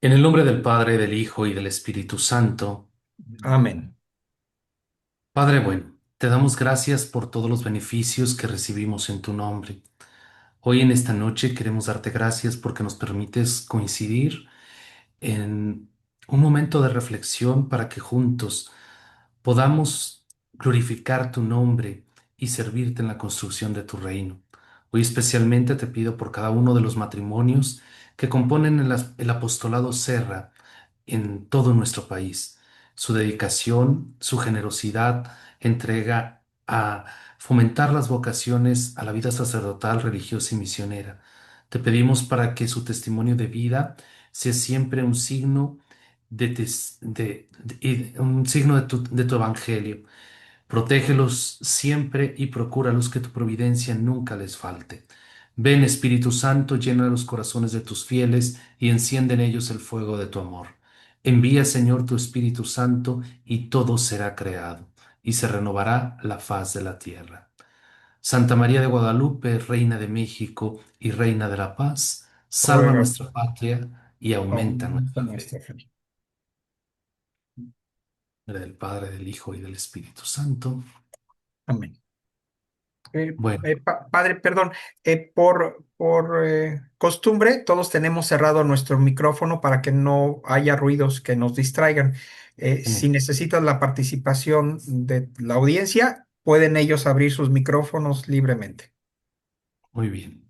En el nombre del Padre, del Hijo y del Espíritu Santo. Amén. Padre bueno, te damos gracias por todos los beneficios que recibimos en tu nombre. Hoy en esta noche queremos darte gracias porque nos permites coincidir en un momento de reflexión para que juntos podamos glorificar tu nombre y servirte en la construcción de tu reino. Hoy especialmente te pido por cada uno de los matrimonios que componen el apostolado Serra en todo nuestro país. Su dedicación, su generosidad, entrega a fomentar las vocaciones a la vida sacerdotal, religiosa y misionera. Te pedimos para que su testimonio de vida sea siempre un signo un signo de tu evangelio. Protégelos siempre y procúralos que tu providencia nunca les falte. Ven, Espíritu Santo, llena los corazones de tus fieles y enciende en ellos el fuego de tu amor. Envía, Señor, tu Espíritu Santo y todo será creado y se renovará la faz de la tierra. Santa María de Guadalupe, Reina de México y Reina de la Paz, salva Ruega nuestra patria y aumenta aumenta nuestra nuestra fe. fe. En nombre del Padre, del Hijo y del Espíritu Santo. Amén. Bueno, Padre, perdón, por costumbre, todos tenemos cerrado nuestro micrófono para que no haya ruidos que nos distraigan. Si bien, necesitas la participación de la audiencia, pueden ellos abrir sus micrófonos libremente. muy bien.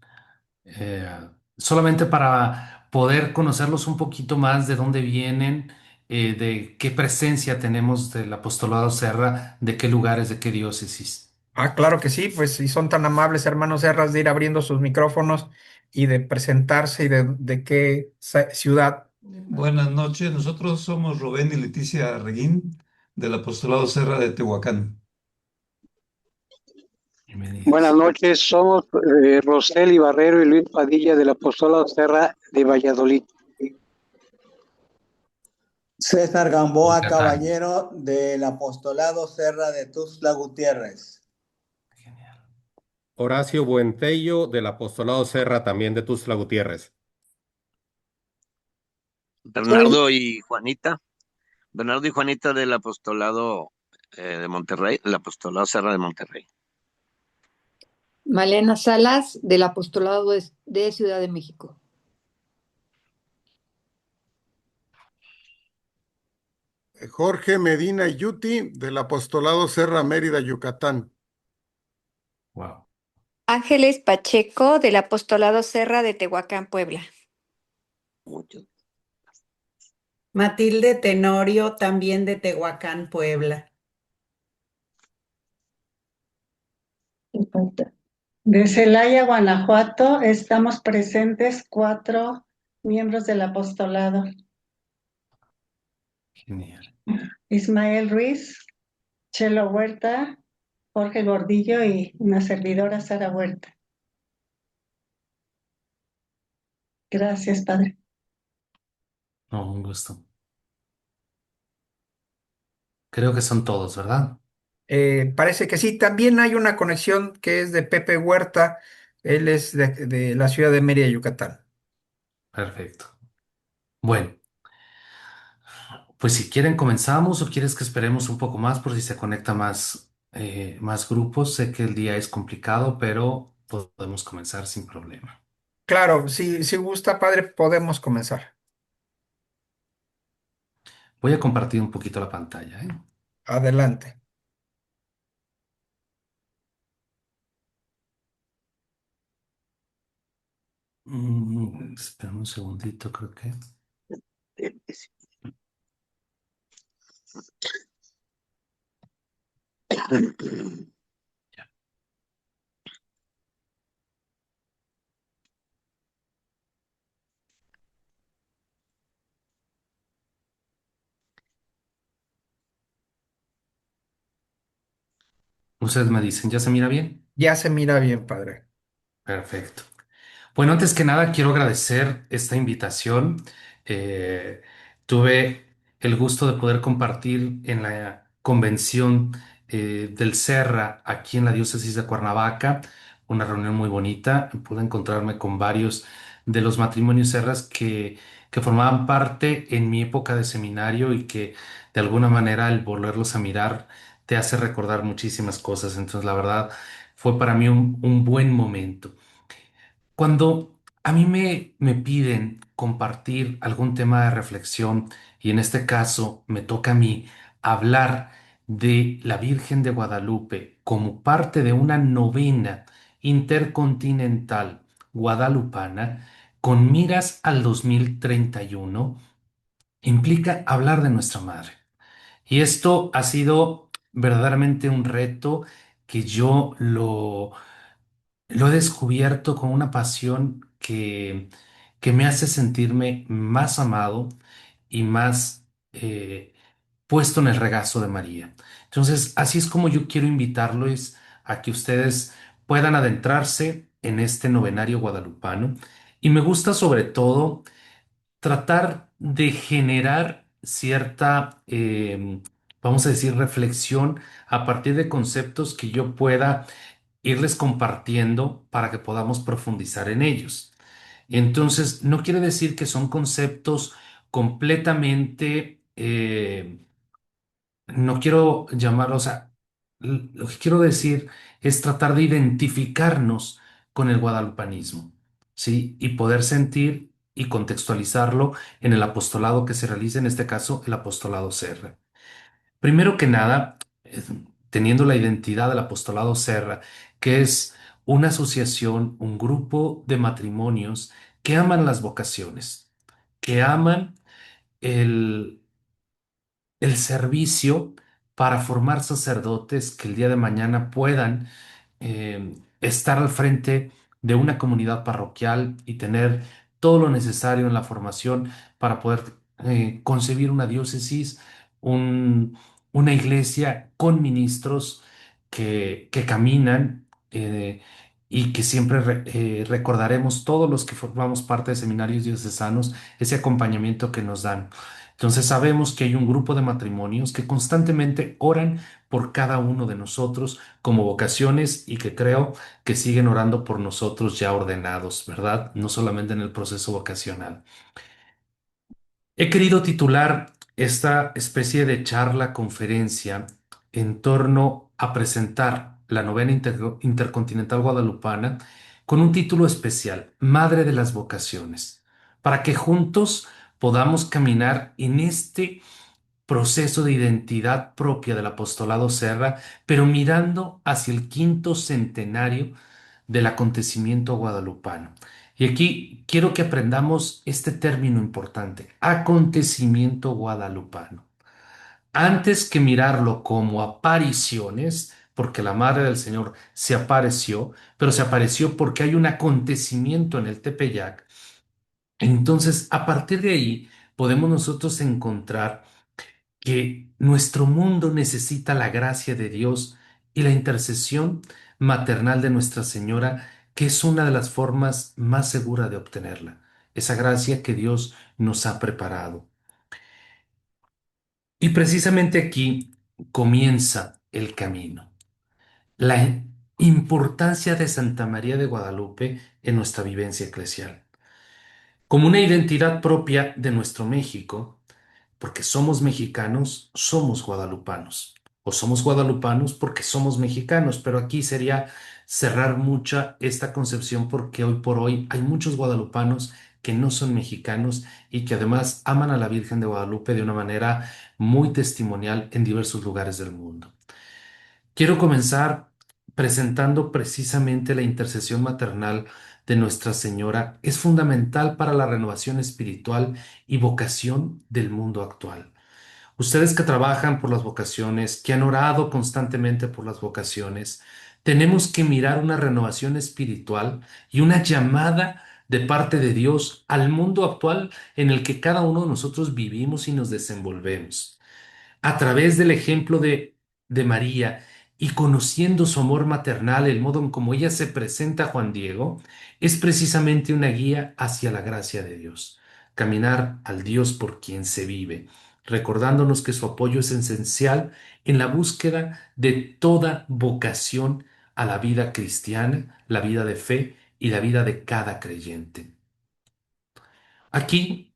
Solamente para poder conocerlos un poquito más de dónde vienen, de qué presencia tenemos del apostolado Serra, de qué lugares, de qué diócesis. Ah, claro que sí, pues si son tan amables, hermanos Herras, de ir abriendo sus micrófonos y de presentarse y de qué ciudad. Buenas noches, nosotros somos Rubén y Leticia Reguín del Apostolado Serra de Tehuacán. Buenas Bienvenidos. noches, somos Roseli Barrero y Luis Padilla del Apostolado Serra de Valladolid. César Gamboa Yucatán. Caballero del Apostolado Serra de Tuxtla Gutiérrez. Genial. Horacio Buentello del Apostolado Serra también de Tuxtla Gutiérrez. Bernardo y Juanita. Bernardo y Juanita del apostolado de Monterrey, el apostolado Serra de Monterrey. Malena Salas, del Apostolado de Ciudad de México. Jorge Medina Yuti del Apostolado Serra Mérida, Yucatán. Wow. Ángeles Pacheco del Apostolado Serra de Tehuacán, Puebla. Muchos. Matilde Tenorio, también de Tehuacán, Puebla. De Celaya, Guanajuato, estamos presentes 4 miembros del apostolado. Genial. Ismael Ruiz, Chelo Huerta, Jorge Gordillo y una servidora, Sara Huerta. Gracias, Padre. No, un gusto. Creo que son todos, ¿verdad? Parece que sí. También hay una conexión que es de Pepe Huerta. Él es de la ciudad de Mérida, Yucatán. Perfecto. Bueno, pues si quieren comenzamos o quieres que esperemos un poco más por si se conecta más grupos. Sé que el día es complicado, pero podemos comenzar sin problema. Claro, si gusta, padre, podemos comenzar. Voy a compartir un poquito la pantalla, ¿eh? Adelante. Espera un segundito, creo que. Ustedes me dicen, ¿ya se mira bien? Ya se mira bien, padre. Perfecto. Bueno, antes que nada quiero agradecer esta invitación. Eh, Tuve el gusto de poder compartir en la convención del Serra aquí en la diócesis de Cuernavaca, una reunión muy bonita. Pude encontrarme con varios de los matrimonios serras que que formaban parte en mi época de seminario y que de alguna manera el volverlos a mirar te hace recordar muchísimas cosas. Entonces, la verdad, fue para mí un buen momento. Cuando a mí me piden compartir algún tema de reflexión, y en este caso me toca a mí hablar de la Virgen de Guadalupe como parte de una novena intercontinental guadalupana con miras al 2031, implica hablar de nuestra Madre. Y esto ha sido verdaderamente un reto que yo lo he descubierto con una pasión que me hace sentirme más amado y más puesto en el regazo de María. Entonces, así es como yo quiero invitarlos a que ustedes puedan adentrarse en este novenario guadalupano. Y me gusta sobre todo tratar de generar cierta, vamos a decir, reflexión a partir de conceptos que yo pueda irles compartiendo para que podamos profundizar en ellos. Entonces, no quiere decir que son conceptos completamente, no quiero llamar, o sea, lo que quiero decir es tratar de identificarnos con el guadalupanismo, ¿sí? Y poder sentir y contextualizarlo en el apostolado que se realiza, en este caso, el apostolado Serra. Primero que nada, teniendo la identidad del apostolado Serra, que es una asociación, un grupo de matrimonios que aman las vocaciones, que aman el el servicio para formar sacerdotes que el día de mañana puedan estar al frente de una comunidad parroquial y tener todo lo necesario en la formación para poder concebir una diócesis, un- una iglesia con ministros que caminan y que siempre recordaremos todos los que formamos parte de seminarios diocesanos ese acompañamiento que nos dan. Entonces sabemos que hay un grupo de matrimonios que constantemente oran por cada uno de nosotros como vocaciones y que creo que siguen orando por nosotros ya ordenados, ¿verdad? No solamente en el proceso vocacional. He querido titular esta especie de charla conferencia en torno a presentar la novena intercontinental guadalupana con un título especial, Madre de las Vocaciones, para que juntos podamos caminar en este proceso de identidad propia del apostolado Serra, pero mirando hacia el quinto centenario del acontecimiento guadalupano. Y aquí quiero que aprendamos este término importante, acontecimiento guadalupano. Antes que mirarlo como apariciones, porque la Madre del Señor se apareció, pero se apareció porque hay un acontecimiento en el Tepeyac. Entonces, a partir de ahí, podemos nosotros encontrar que nuestro mundo necesita la gracia de Dios y la intercesión maternal de Nuestra Señora, que es una de las formas más seguras de obtenerla, esa gracia que Dios nos ha preparado. Y precisamente aquí comienza el camino, la importancia de Santa María de Guadalupe en nuestra vivencia eclesial. Como una identidad propia de nuestro México, porque somos mexicanos, somos guadalupanos. O somos guadalupanos porque somos mexicanos, pero aquí sería cerrar mucha esta concepción porque hoy por hoy hay muchos guadalupanos que no son mexicanos y que además aman a la Virgen de Guadalupe de una manera muy testimonial en diversos lugares del mundo. Quiero comenzar presentando precisamente la intercesión maternal de Nuestra Señora. Es fundamental para la renovación espiritual y vocación del mundo actual. Ustedes que trabajan por las vocaciones, que han orado constantemente por las vocaciones, tenemos que mirar una renovación espiritual y una llamada de parte de Dios al mundo actual en el que cada uno de nosotros vivimos y nos desenvolvemos a través del ejemplo de María y conociendo su amor maternal, el modo en cómo ella se presenta a Juan Diego, es precisamente una guía hacia la gracia de Dios. Caminar al Dios por quien se vive, recordándonos que su apoyo es esencial en la búsqueda de toda vocación a la vida cristiana, la vida de fe y la vida de cada creyente. Aquí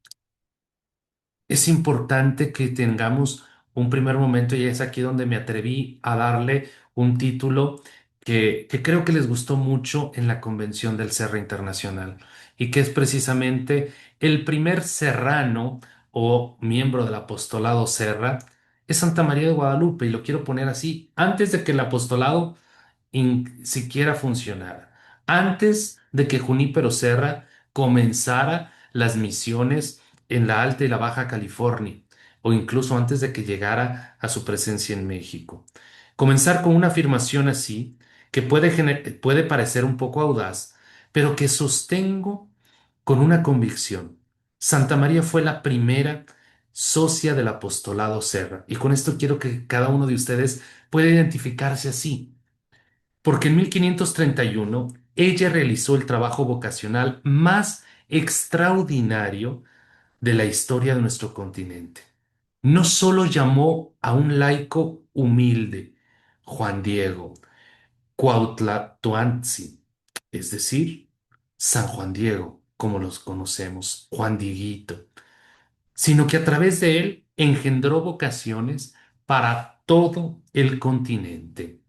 es importante que tengamos un primer momento y es aquí donde me atreví a darle un título que creo que les gustó mucho en la Convención del Serra Internacional y que es precisamente el primer serrano o miembro del apostolado Serra es Santa María de Guadalupe y lo quiero poner así, antes de que el apostolado siquiera funcionara, antes de que Junípero Serra comenzara las misiones en la Alta y la Baja California, o incluso antes de que llegara a su presencia en México. Comenzar con una afirmación así, que puede parecer un poco audaz, pero que sostengo con una convicción. Santa María fue la primera socia del apostolado Serra, y con esto quiero que cada uno de ustedes pueda identificarse así, porque en 1531 ella realizó el trabajo vocacional más extraordinario de la historia de nuestro continente. No solo llamó a un laico humilde, Juan Diego Cuauhtlatonci, es decir, San Juan Diego, como los conocemos, Juan Dieguito, sino que a través de él engendró vocaciones para todo el continente.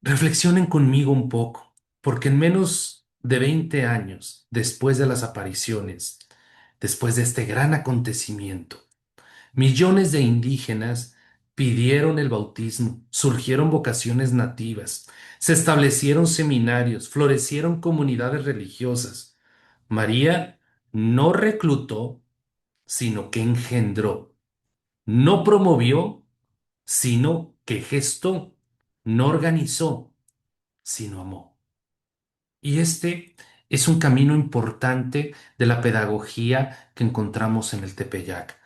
Reflexionen conmigo un poco, porque en menos de 20 años después de las apariciones, después de este gran acontecimiento, millones de indígenas pidieron el bautismo, surgieron vocaciones nativas, se establecieron seminarios, florecieron comunidades religiosas. María no reclutó, sino que engendró, no promovió, sino que gestó, no organizó, sino amó. Y este es un camino importante de la pedagogía que encontramos en el Tepeyac.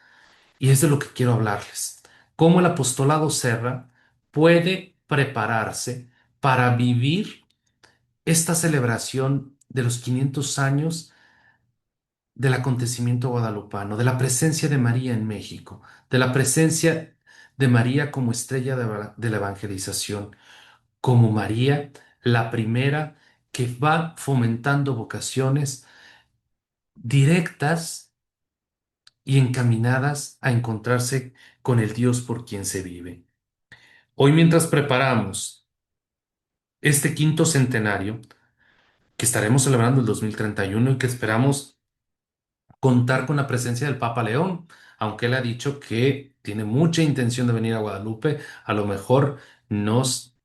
Y es de lo que quiero hablarles. Cómo el apostolado Serra puede prepararse para vivir esta celebración de los 500 años del acontecimiento guadalupano, de la presencia de María en México, de la presencia de María como estrella de la evangelización, como María, la primera que va fomentando vocaciones directas y encaminadas a encontrarse con el Dios por quien se vive. Hoy, mientras preparamos este quinto centenario, que estaremos celebrando el 2031 y que esperamos contar con la presencia del Papa León, aunque él ha dicho que tiene mucha intención de venir a Guadalupe, a lo mejor nos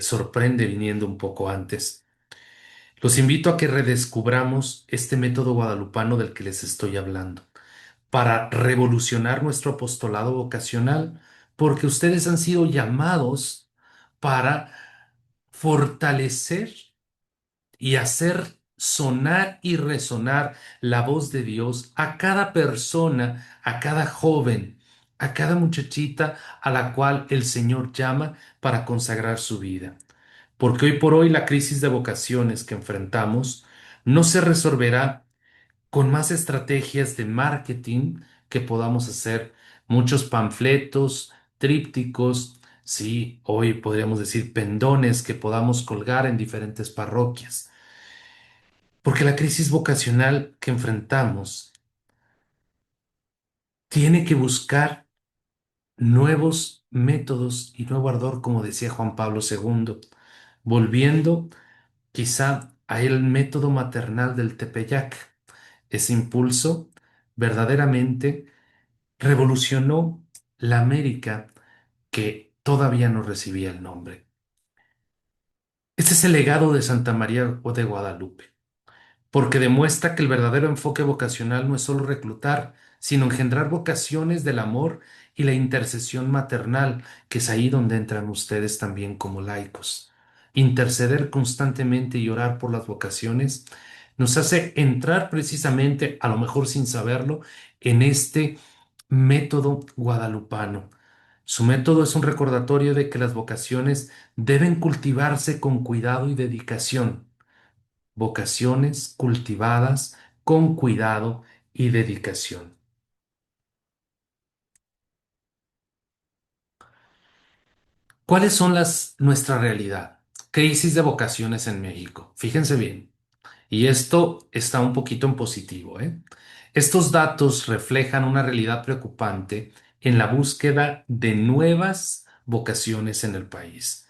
sorprende viniendo un poco antes. Los invito a que redescubramos este método guadalupano del que les estoy hablando, para revolucionar nuestro apostolado vocacional, porque ustedes han sido llamados para fortalecer y hacer sonar y resonar la voz de Dios a cada persona, a cada joven, a cada muchachita a la cual el Señor llama para consagrar su vida. Porque hoy por hoy la crisis de vocaciones que enfrentamos no se resolverá con más estrategias de marketing que podamos hacer, muchos panfletos, trípticos, sí, hoy podríamos decir pendones que podamos colgar en diferentes parroquias. Porque la crisis vocacional que enfrentamos tiene que buscar nuevos métodos y nuevo ardor, como decía Juan Pablo II, volviendo quizá a el método maternal del Tepeyac. Ese impulso verdaderamente revolucionó la América que todavía no recibía el nombre. Este es el legado de Santa María de Guadalupe, porque demuestra que el verdadero enfoque vocacional no es solo reclutar, sino engendrar vocaciones del amor y la intercesión maternal, que es ahí donde entran ustedes también como laicos. Interceder constantemente y orar por las vocaciones nos hace entrar precisamente, a lo mejor sin saberlo, en este método guadalupano. Su método es un recordatorio de que las vocaciones deben cultivarse con cuidado y dedicación, vocaciones cultivadas con cuidado y dedicación. ¿Cuáles son nuestra realidad? Crisis de vocaciones en México. Fíjense bien. Y esto está un poquito en positivo, ¿eh? Estos datos reflejan una realidad preocupante en la búsqueda de nuevas vocaciones en el país.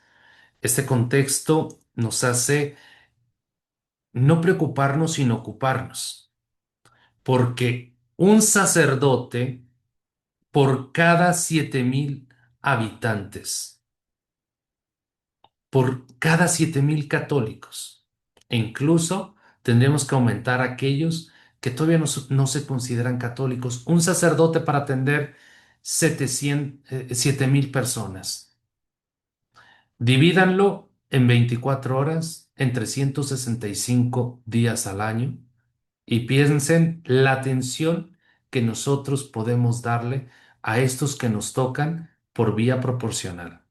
Este contexto nos hace no preocuparnos, sino ocuparnos, porque un sacerdote por cada 7,000 habitantes, por cada 7,000 católicos, e incluso tendremos que aumentar aquellos que todavía no se consideran católicos, un sacerdote para atender 7,000 personas. Divídanlo en 24 horas, en 365 días al año y piensen la atención que nosotros podemos darle a estos que nos tocan por vía proporcional.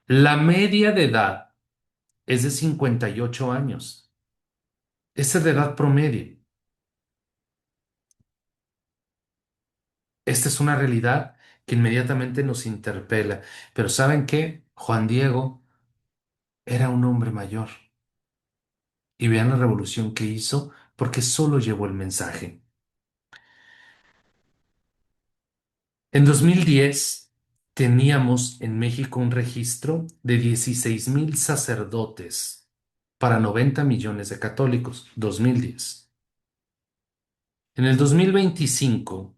La media de edad es de 58 años. Esa es la edad promedio. Esta es una realidad que inmediatamente nos interpela. Pero ¿saben qué? Juan Diego era un hombre mayor. Y vean la revolución que hizo porque solo llevó el mensaje. En 2010 teníamos en México un registro de 16,000 sacerdotes para 90 millones de católicos, 2010. En el 2025,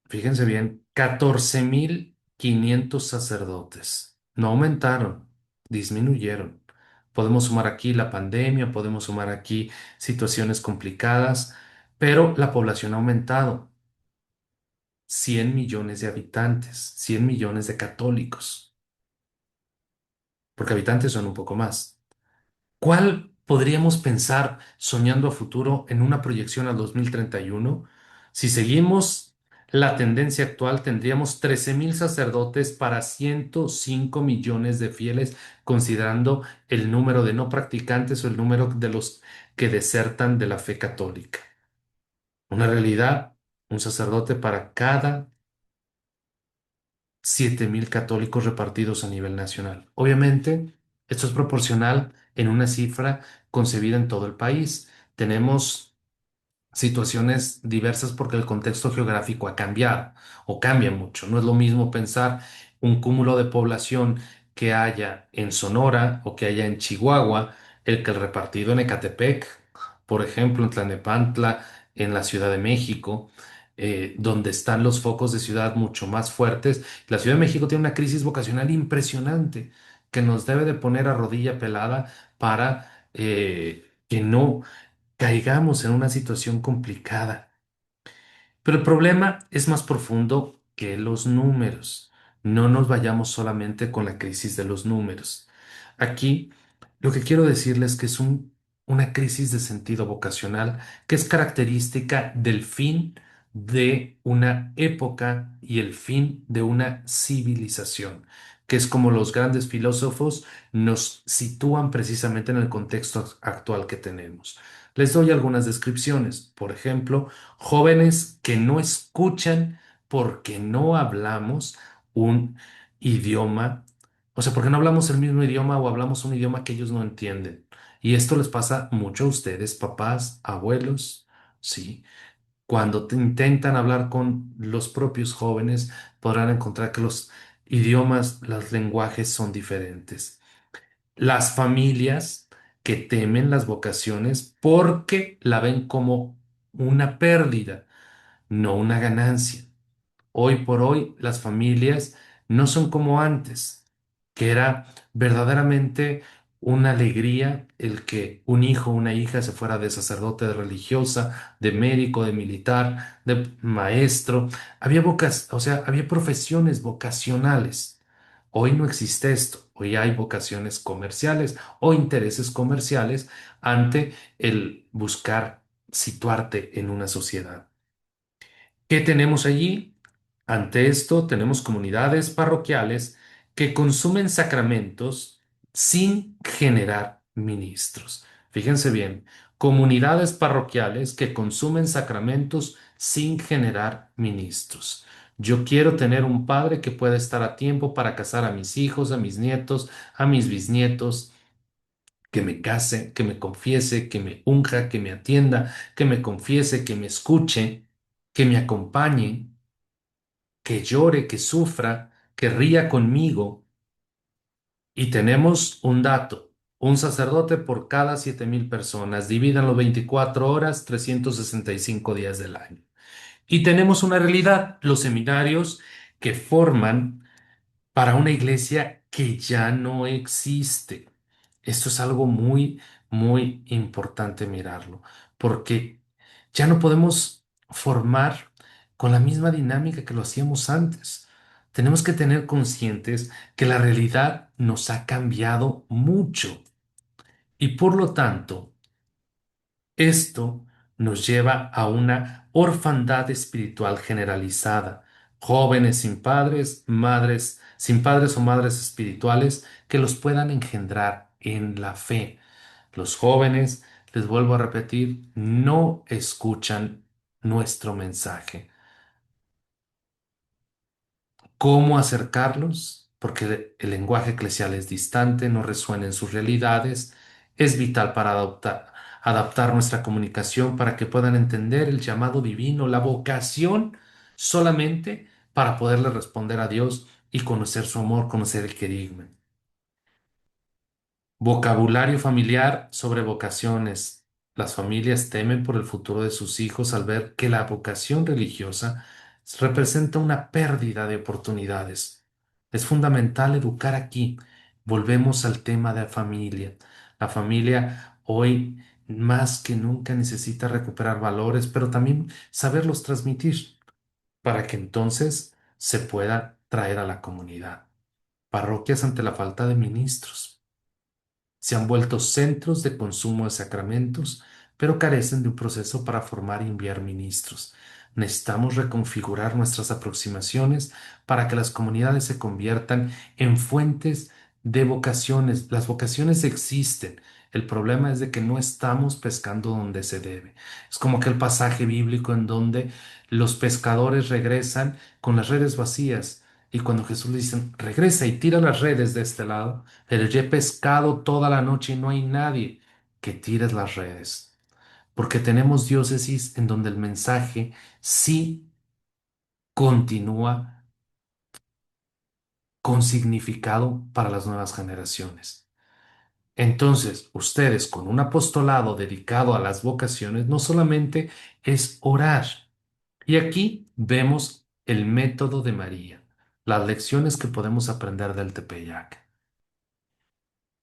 fíjense bien, 14,500 sacerdotes. No aumentaron, disminuyeron. Podemos sumar aquí la pandemia, podemos sumar aquí situaciones complicadas, pero la población ha aumentado. 100 millones de habitantes, 100 millones de católicos, porque habitantes son un poco más. ¿Cuál podríamos pensar soñando a futuro en una proyección al 2031? Si seguimos la tendencia actual, tendríamos 13,000 sacerdotes para 105 millones de fieles, considerando el número de no practicantes o el número de los que desertan de la fe católica. Una realidad, un sacerdote para cada 7,000 católicos repartidos a nivel nacional. Obviamente, esto es proporcional en una cifra concebida en todo el país. Tenemos situaciones diversas porque el contexto geográfico ha cambiado o cambia mucho. No es lo mismo pensar un cúmulo de población que haya en Sonora o que haya en Chihuahua, el que el repartido en Ecatepec, por ejemplo, en Tlalnepantla, en la Ciudad de México, donde están los focos de ciudad mucho más fuertes. La Ciudad de México tiene una crisis vocacional impresionante que nos debe de poner a rodilla pelada para que no caigamos en una situación complicada. Pero el problema es más profundo que los números. No nos vayamos solamente con la crisis de los números. Aquí lo que quiero decirles que es una crisis de sentido vocacional que es característica del fin de una época y el fin de una civilización, que es como los grandes filósofos nos sitúan precisamente en el contexto actual que tenemos. Les doy algunas descripciones. Por ejemplo, jóvenes que no escuchan porque no hablamos un idioma, o sea, porque no hablamos el mismo idioma o hablamos un idioma que ellos no entienden. Y esto les pasa mucho a ustedes, papás, abuelos, sí. Cuando intentan hablar con los propios jóvenes, podrán encontrar que los idiomas, los lenguajes son diferentes. Las familias que temen las vocaciones porque la ven como una pérdida, no una ganancia. Hoy por hoy las familias no son como antes, que era verdaderamente una alegría el que un hijo o una hija se fuera de sacerdote, de religiosa, de médico, de militar, de maestro. O sea, había profesiones vocacionales. Hoy no existe esto. Hoy hay vocaciones comerciales o intereses comerciales ante el buscar situarte en una sociedad. ¿Qué tenemos allí? Ante esto tenemos comunidades parroquiales que consumen sacramentos sin generar ministros. Fíjense bien, comunidades parroquiales que consumen sacramentos sin generar ministros. Yo quiero tener un padre que pueda estar a tiempo para casar a mis hijos, a mis nietos, a mis bisnietos, que me case, que me confiese, que me unja, que me atienda, que me confiese, que me escuche, que me acompañe, que llore, que sufra, que ría conmigo. Y tenemos un dato, un sacerdote por cada 7,000 personas. Divídanlo 24 horas, 365 días del año. Y tenemos una realidad, los seminarios que forman para una iglesia que ya no existe. Esto es algo muy, muy importante mirarlo, porque ya no podemos formar con la misma dinámica que lo hacíamos antes. Tenemos que tener conscientes que la realidad nos ha cambiado mucho y por lo tanto, esto nos lleva a una orfandad espiritual generalizada. Jóvenes sin padres, madres sin padres o madres espirituales que los puedan engendrar en la fe. Los jóvenes, les vuelvo a repetir, no escuchan nuestro mensaje. ¿Cómo acercarlos? Porque el lenguaje eclesial es distante, no resuena en sus realidades. Es vital para adaptar nuestra comunicación para que puedan entender el llamado divino, la vocación, solamente para poderle responder a Dios y conocer su amor, conocer el querigma. Vocabulario familiar sobre vocaciones. Las familias temen por el futuro de sus hijos al ver que la vocación religiosa representa una pérdida de oportunidades. Es fundamental educar aquí. Volvemos al tema de la familia. La familia hoy más que nunca necesita recuperar valores, pero también saberlos transmitir para que entonces se pueda traer a la comunidad. Parroquias ante la falta de ministros se han vuelto centros de consumo de sacramentos, pero carecen de un proceso para formar y enviar ministros. Necesitamos reconfigurar nuestras aproximaciones para que las comunidades se conviertan en fuentes de vocaciones. Las vocaciones existen. El problema es de que no estamos pescando donde se debe. Es como aquel pasaje bíblico en donde los pescadores regresan con las redes vacías. Y cuando Jesús le dice, regresa y tira las redes de este lado, pero yo he pescado toda la noche y no hay nadie que tire las redes. Porque tenemos diócesis en donde el mensaje sí continúa con significado para las nuevas generaciones. Entonces, ustedes con un apostolado dedicado a las vocaciones, no solamente es orar. Y aquí vemos el método de María, las lecciones que podemos aprender del Tepeyac.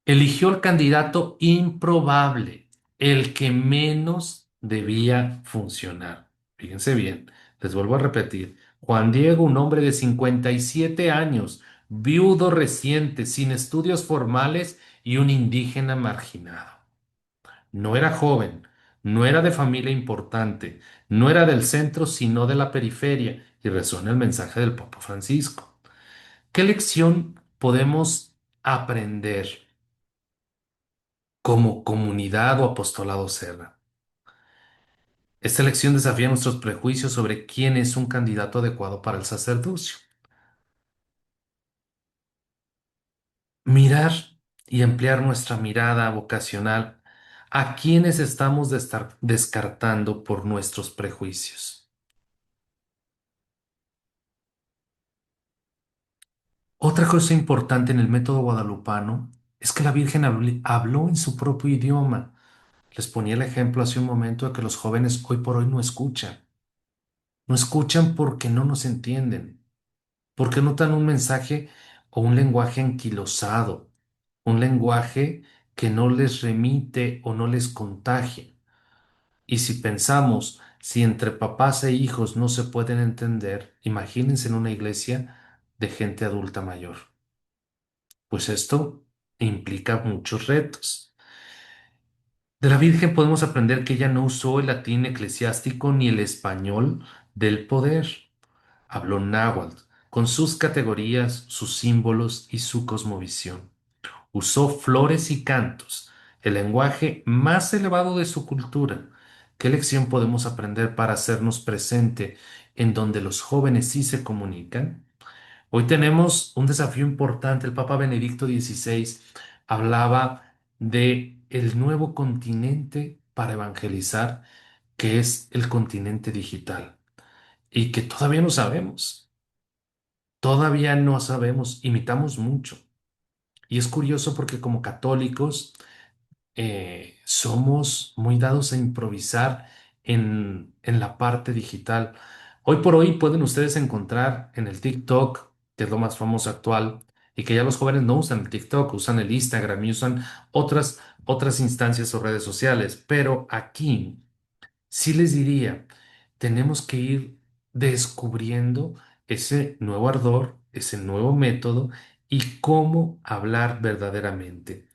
Eligió el candidato improbable, el que menos debía funcionar. Fíjense bien, les vuelvo a repetir. Juan Diego, un hombre de 57 años, viudo reciente, sin estudios formales y un indígena marginado. No era joven, no era de familia importante, no era del centro, sino de la periferia, y resuena el mensaje del Papa Francisco. ¿Qué lección podemos aprender como comunidad o apostolado Serra? Esta elección desafía nuestros prejuicios sobre quién es un candidato adecuado para el sacerdocio. Mirar y ampliar nuestra mirada vocacional a quienes estamos descartando por nuestros prejuicios. Otra cosa importante en el método guadalupano es que la Virgen habló en su propio idioma. Les ponía el ejemplo hace un momento de que los jóvenes hoy por hoy no escuchan. No escuchan porque no nos entienden, porque notan un mensaje o un lenguaje anquilosado, un lenguaje que no les remite o no les contagia. Y si pensamos, si entre papás e hijos no se pueden entender, imagínense en una iglesia de gente adulta mayor. Pues esto implica muchos retos. De la Virgen podemos aprender que ella no usó el latín eclesiástico ni el español del poder. Habló náhuatl, con sus categorías, sus símbolos y su cosmovisión. Usó flores y cantos, el lenguaje más elevado de su cultura. ¿Qué lección podemos aprender para hacernos presente en donde los jóvenes sí se comunican? Hoy tenemos un desafío importante. El Papa Benedicto XVI hablaba de el nuevo continente para evangelizar, que es el continente digital, y que todavía no sabemos, imitamos mucho. Y es curioso porque como católicos somos muy dados a improvisar en la parte digital. Hoy por hoy pueden ustedes encontrar en el TikTok, que es lo más famoso actual, y que ya los jóvenes no usan el TikTok, usan el Instagram y usan otras instancias o redes sociales. Pero aquí sí les diría, tenemos que ir descubriendo ese nuevo ardor, ese nuevo método y cómo hablar verdaderamente.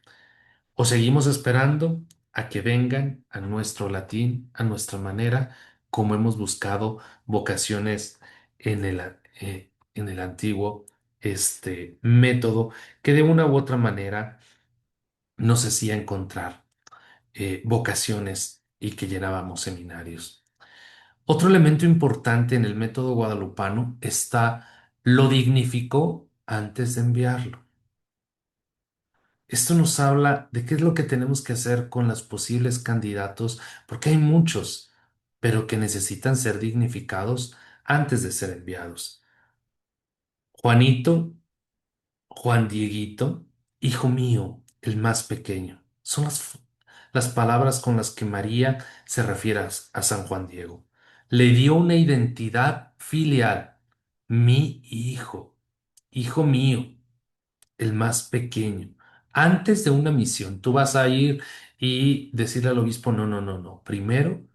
O seguimos esperando a que vengan a nuestro latín, a nuestra manera, como hemos buscado vocaciones en el antiguo método, que de una u otra manera nos hacía encontrar vocaciones y que llenábamos seminarios. Otro elemento importante en el método guadalupano está lo dignificó antes de enviarlo. Esto nos habla de qué es lo que tenemos que hacer con los posibles candidatos, porque hay muchos, pero que necesitan ser dignificados antes de ser enviados. Juanito, Juan Dieguito, hijo mío, el más pequeño, son las palabras con las que María se refiere a San Juan Diego. Le dio una identidad filial, mi hijo, hijo mío, el más pequeño. Antes de una misión, tú vas a ir y decirle al obispo, no, no, no, no. Primero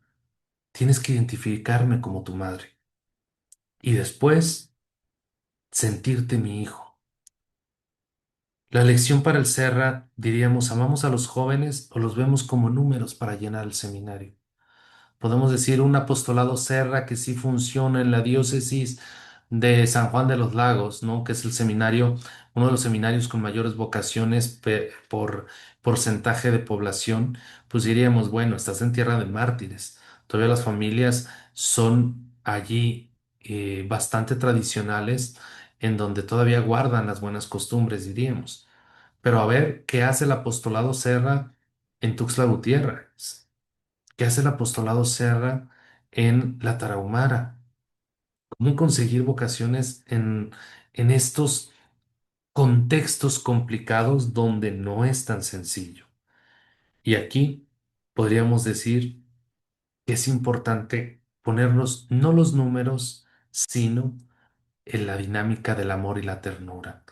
tienes que identificarme como tu madre y después sentirte mi hijo. La lección para el Serra, diríamos, amamos a los jóvenes o los vemos como números para llenar el seminario. Podemos decir un apostolado Serra que sí funciona en la diócesis de San Juan de los Lagos, ¿no? Que es el seminario, uno de los seminarios con mayores vocaciones por porcentaje de población, pues diríamos, bueno, estás en tierra de mártires. Todavía las familias son allí bastante tradicionales, en donde todavía guardan las buenas costumbres, diríamos. Pero a ver, ¿qué hace el apostolado Serra en Tuxtla Gutiérrez? ¿Qué hace el apostolado Serra en la Tarahumara? ¿Cómo conseguir vocaciones en estos contextos complicados donde no es tan sencillo? Y aquí podríamos decir que es importante ponernos no los números, sino en la dinámica del amor y la ternura.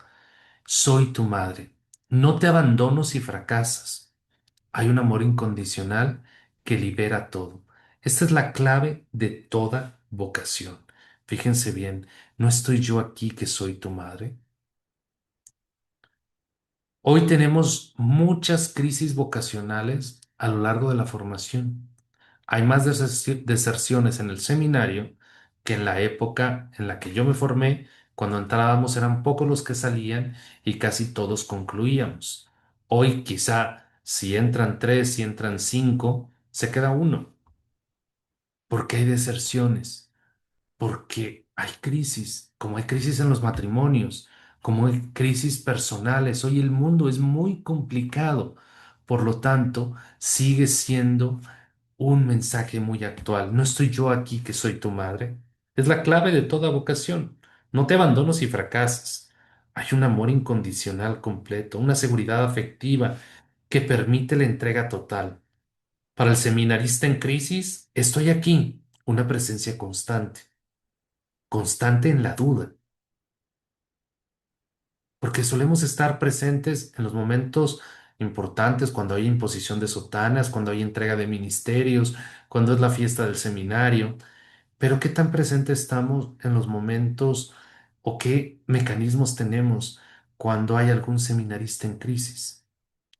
Soy tu madre. No te abandono si fracasas. Hay un amor incondicional que libera todo. Esta es la clave de toda vocación. Fíjense bien, no estoy yo aquí que soy tu madre. Hoy tenemos muchas crisis vocacionales a lo largo de la formación. Hay más deserciones en el seminario que en la época en la que yo me formé. Cuando entrábamos eran pocos los que salían y casi todos concluíamos. Hoy quizá si entran tres, si entran cinco, se queda uno. ¿Por qué hay deserciones? Porque hay crisis, como hay crisis en los matrimonios, como hay crisis personales. Hoy el mundo es muy complicado. Por lo tanto, sigue siendo un mensaje muy actual. No estoy yo aquí que soy tu madre. Es la clave de toda vocación. No te abandono si fracasas. Hay un amor incondicional completo, una seguridad afectiva que permite la entrega total. Para el seminarista en crisis, estoy aquí, una presencia constante, constante en la duda, porque solemos estar presentes en los momentos importantes, cuando hay imposición de sotanas, cuando hay entrega de ministerios, cuando es la fiesta del seminario. Pero ¿qué tan presente estamos en los momentos o qué mecanismos tenemos cuando hay algún seminarista en crisis?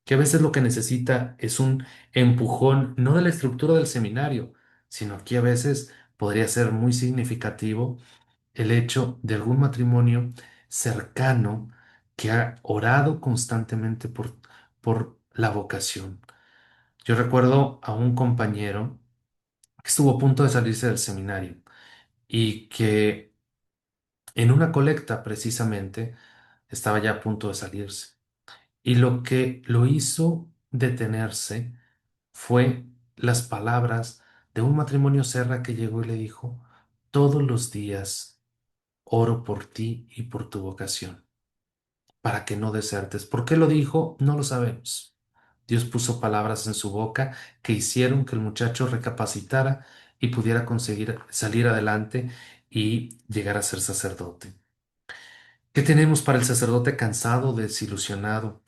Que a veces lo que necesita es un empujón, no de la estructura del seminario, sino aquí a veces podría ser muy significativo el hecho de algún matrimonio cercano que ha orado constantemente por la vocación. Yo recuerdo a un compañero que estuvo a punto de salirse del seminario y que en una colecta precisamente estaba ya a punto de salirse. Y lo que lo hizo detenerse fue las palabras de un matrimonio Serra que llegó y le dijo, todos los días oro por ti y por tu vocación, para que no desertes. ¿Por qué lo dijo? No lo sabemos. Dios puso palabras en su boca que hicieron que el muchacho recapacitara y pudiera conseguir salir adelante y llegar a ser sacerdote. ¿Qué tenemos para el sacerdote cansado, desilusionado?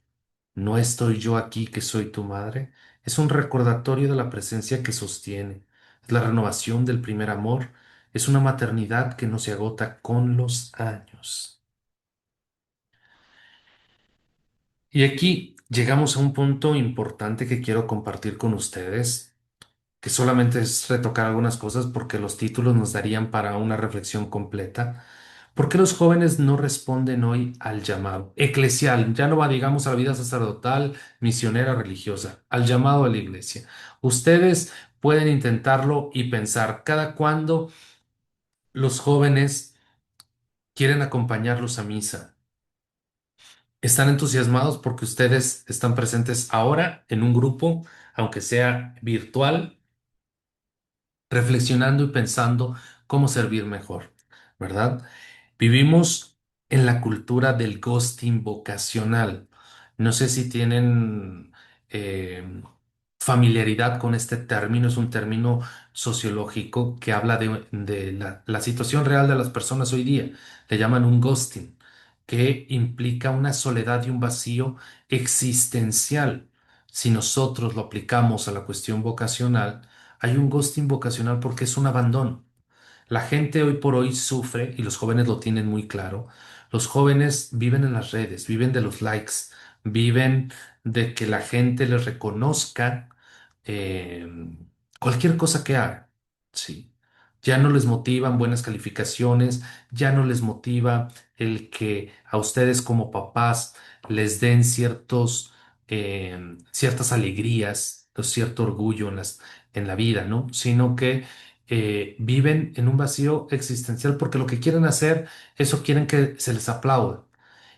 ¿No estoy yo aquí que soy tu madre? Es un recordatorio de la presencia que sostiene. Es la renovación del primer amor. Es una maternidad que no se agota con los años. Y aquí llegamos a un punto importante que quiero compartir con ustedes, que solamente es retocar algunas cosas porque los títulos nos darían para una reflexión completa. ¿Por qué los jóvenes no responden hoy al llamado eclesial? Ya no va, digamos, a la vida sacerdotal, misionera, religiosa, al llamado de la iglesia. Ustedes pueden intentarlo y pensar cada cuándo los jóvenes quieren acompañarlos a misa. ¿Están entusiasmados porque ustedes están presentes ahora en un grupo, aunque sea virtual, reflexionando y pensando cómo servir mejor, ¿verdad? Vivimos en la cultura del ghosting vocacional. No sé si tienen eh, familiaridad con este término. Es un término sociológico que habla de la situación real de las personas hoy día. Le llaman un ghosting, que implica una soledad y un vacío existencial. Si nosotros lo aplicamos a la cuestión vocacional, hay un ghosting vocacional porque es un abandono. La gente hoy por hoy sufre, y los jóvenes lo tienen muy claro. Los jóvenes viven en las redes, viven de los likes, viven de que la gente les reconozca eh, cualquier cosa que haga. Sí. Ya no les motivan buenas calificaciones, ya no les motiva el que a ustedes como papás les den ciertas alegrías, o cierto orgullo en la vida, ¿no? Sino que viven en un vacío existencial porque lo que quieren hacer, eso quieren que se les aplauda.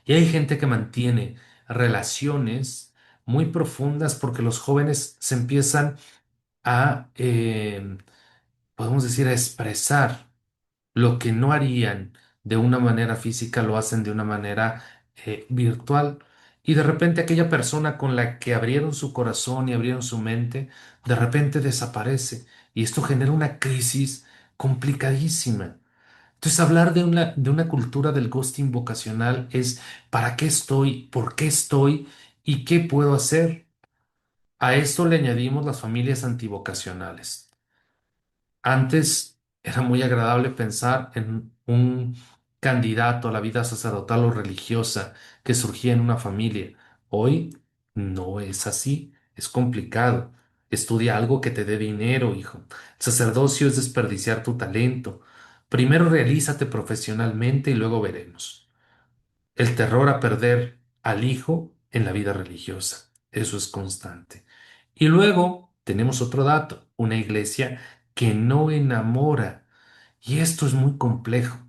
Y hay gente que mantiene relaciones muy profundas porque los jóvenes se empiezan a, podemos decir, a expresar lo que no harían de una manera física, lo hacen de una manera virtual. Y de repente aquella persona con la que abrieron su corazón y abrieron su mente, de repente desaparece. Y esto genera una crisis complicadísima. Entonces, hablar de una cultura del ghosting vocacional es ¿para qué estoy? ¿Por qué estoy? ¿Y qué puedo hacer? A esto le añadimos las familias antivocacionales. Antes era muy agradable pensar en un candidato a la vida sacerdotal o religiosa que surgía en una familia. Hoy no es así, es complicado. Estudia algo que te dé dinero, hijo. El sacerdocio es desperdiciar tu talento. Primero realízate profesionalmente y luego veremos. El terror a perder al hijo en la vida religiosa. Eso es constante. Y luego tenemos otro dato, una iglesia que no enamora. Y esto es muy complejo,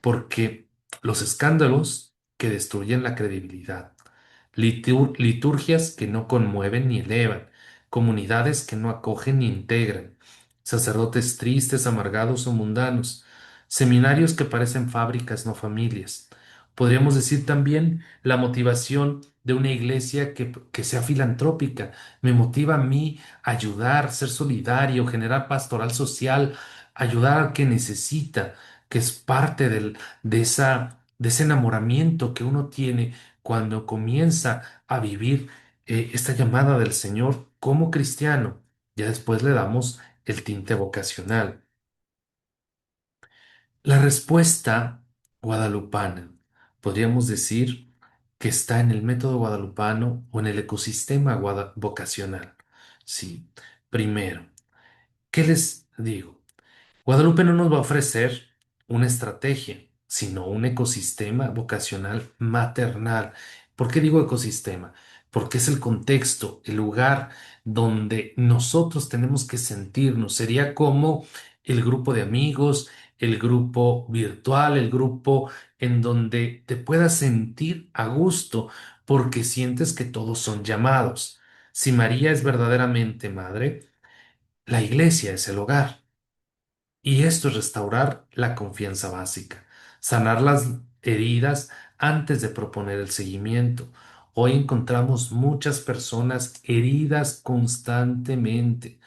porque los escándalos que destruyen la credibilidad, liturgias que no conmueven ni elevan, comunidades que no acogen ni integran, sacerdotes tristes, amargados o mundanos, seminarios que parecen fábricas, no familias. Podríamos decir también la motivación de una iglesia que sea filantrópica. Me motiva a mí a ayudar, ser solidario, generar pastoral social, ayudar al que necesita, que es parte de ese enamoramiento que uno tiene cuando comienza a vivir esta llamada del Señor como cristiano. Ya después le damos el tinte vocacional. La respuesta guadalupana, podríamos decir que está en el método guadalupano o en el ecosistema vocacional. Sí, primero, ¿qué les digo? Guadalupe no nos va a ofrecer una estrategia, sino un ecosistema vocacional maternal. ¿Por qué digo ecosistema? Porque es el contexto, el lugar donde nosotros tenemos que sentirnos. Sería como el grupo de amigos, el grupo virtual, el grupo en donde te puedas sentir a gusto porque sientes que todos son llamados. Si María es verdaderamente madre, la iglesia es el hogar. Y esto es restaurar la confianza básica, sanar las heridas antes de proponer el seguimiento. Hoy encontramos muchas personas heridas constantemente.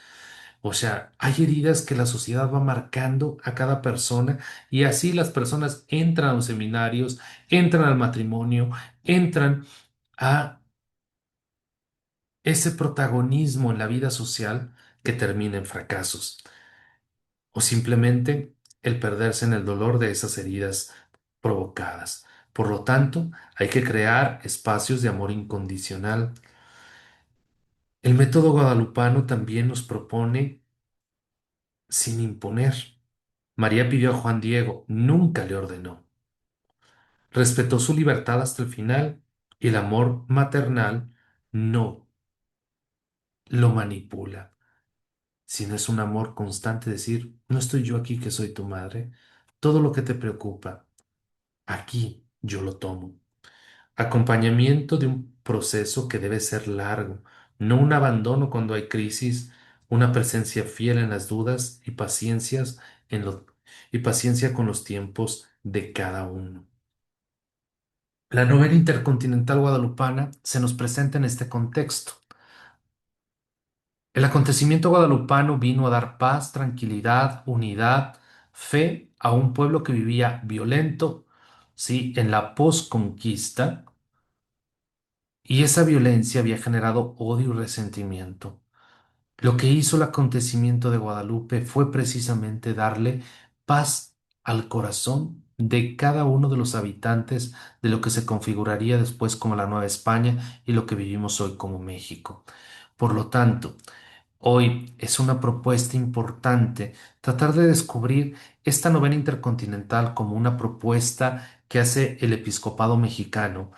O sea, hay heridas que la sociedad va marcando a cada persona y así las personas entran a los seminarios, entran al matrimonio, entran a ese protagonismo en la vida social que termina en fracasos o simplemente el perderse en el dolor de esas heridas provocadas. Por lo tanto, hay que crear espacios de amor incondicional. El método guadalupano también nos propone sin imponer. María pidió a Juan Diego, nunca le ordenó. Respetó su libertad hasta el final y el amor maternal no lo manipula, sino es un amor constante, decir, no estoy yo aquí que soy tu madre, todo lo que te preocupa, aquí yo lo tomo. Acompañamiento de un proceso que debe ser largo, no un abandono cuando hay crisis, una presencia fiel en las dudas y y paciencia con los tiempos de cada uno. La novena intercontinental guadalupana se nos presenta en este contexto. El acontecimiento guadalupano vino a dar paz, tranquilidad, unidad, fe a un pueblo que vivía violento, sí, en la posconquista, y esa violencia había generado odio y resentimiento. Lo que hizo el acontecimiento de Guadalupe fue precisamente darle paz al corazón de cada uno de los habitantes de lo que se configuraría después como la Nueva España y lo que vivimos hoy como México. Por lo tanto, hoy es una propuesta importante tratar de descubrir esta novena intercontinental como una propuesta que hace el episcopado mexicano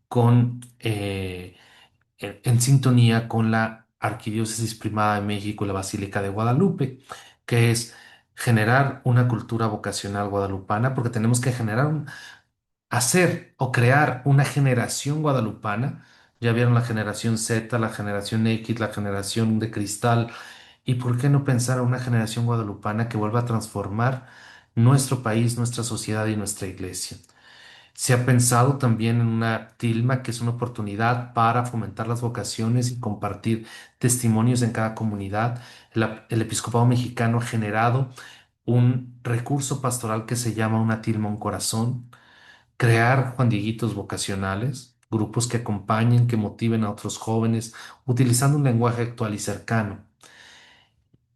con en sintonía con la Arquidiócesis Primada de México y la Basílica de Guadalupe, que es generar una cultura vocacional guadalupana, porque tenemos que hacer o crear una generación guadalupana. Ya vieron la generación Z, la generación X, la generación de cristal. ¿Y por qué no pensar en una generación guadalupana que vuelva a transformar nuestro país, nuestra sociedad y nuestra iglesia? Se ha pensado también en una tilma que es una oportunidad para fomentar las vocaciones y compartir testimonios en cada comunidad. El episcopado mexicano ha generado un recurso pastoral que se llama una tilma, un corazón, crear Juan Dieguitos vocacionales, grupos que acompañen, que motiven a otros jóvenes, utilizando un lenguaje actual y cercano,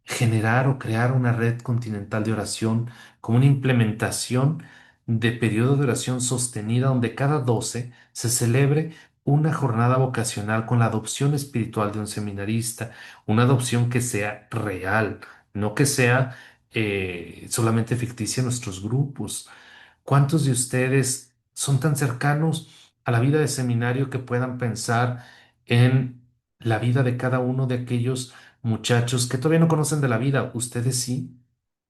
generar o crear una red continental de oración como una implementación de periodo de oración sostenida donde cada 12 se celebre una jornada vocacional con la adopción espiritual de un seminarista, una adopción que sea real, no que sea solamente ficticia en nuestros grupos. ¿Cuántos de ustedes son tan cercanos a la vida de seminario que puedan pensar en la vida de cada uno de aquellos muchachos que todavía no conocen de la vida? Ustedes sí,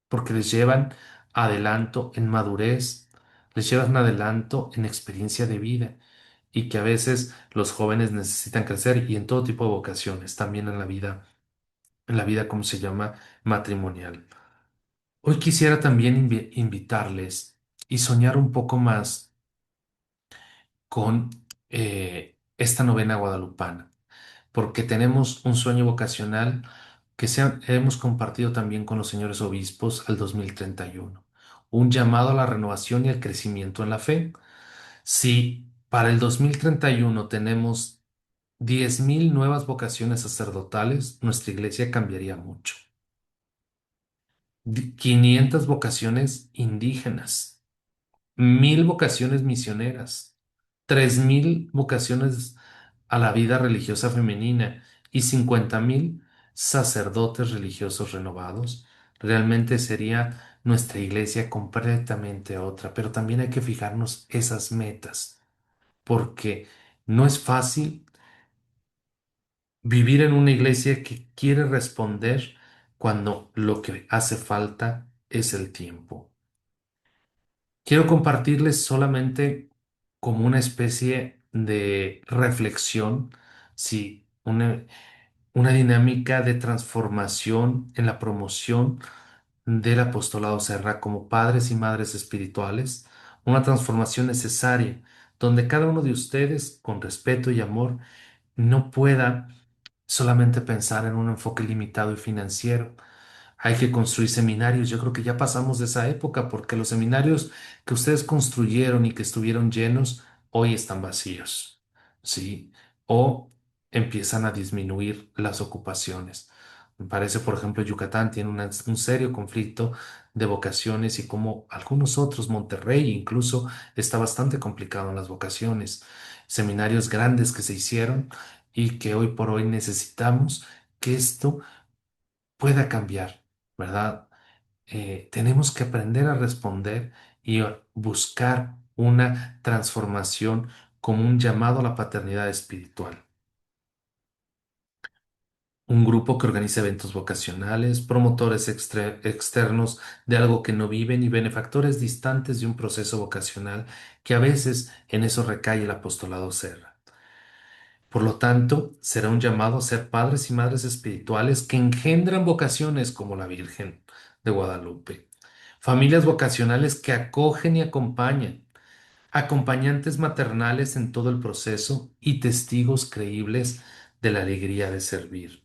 porque les llevan adelanto en madurez, les llevan adelanto en experiencia de vida y que a veces los jóvenes necesitan crecer y en todo tipo de vocaciones, también en la vida, ¿cómo se llama? Matrimonial. Hoy quisiera también invitarles y soñar un poco más con esta novena guadalupana, porque tenemos un sueño vocacional que hemos compartido también con los señores obispos al 2031, un llamado a la renovación y al crecimiento en la fe. Si para el 2031 tenemos 10,000 nuevas vocaciones sacerdotales, nuestra iglesia cambiaría mucho. 500 vocaciones indígenas, 1,000 vocaciones misioneras, 3,000 vocaciones a la vida religiosa femenina y 50,000 sacerdotes religiosos renovados. Realmente sería nuestra iglesia completamente otra, pero también hay que fijarnos esas metas, porque no es fácil vivir en una iglesia que quiere responder cuando lo que hace falta es el tiempo. Quiero compartirles solamente como una especie de reflexión, sí, una dinámica de transformación en la promoción del apostolado Serra como padres y madres espirituales, una transformación necesaria donde cada uno de ustedes, con respeto y amor, no pueda solamente pensar en un enfoque limitado y financiero. Hay que construir seminarios. Yo creo que ya pasamos de esa época porque los seminarios que ustedes construyeron y que estuvieron llenos hoy están vacíos, ¿sí? O empiezan a disminuir las ocupaciones. Me parece, por ejemplo, Yucatán tiene un serio conflicto de vocaciones y como algunos otros, Monterrey incluso, está bastante complicado en las vocaciones. Seminarios grandes que se hicieron y que hoy por hoy necesitamos que esto pueda cambiar, ¿verdad? Tenemos que aprender a responder y a buscar una transformación como un llamado a la paternidad espiritual. Un grupo que organiza eventos vocacionales, promotores externos de algo que no viven y benefactores distantes de un proceso vocacional que a veces en eso recae el apostolado Serra. Por lo tanto, será un llamado a ser padres y madres espirituales que engendran vocaciones como la Virgen de Guadalupe. Familias vocacionales que acogen y acompañan, acompañantes maternales en todo el proceso y testigos creíbles de la alegría de servir.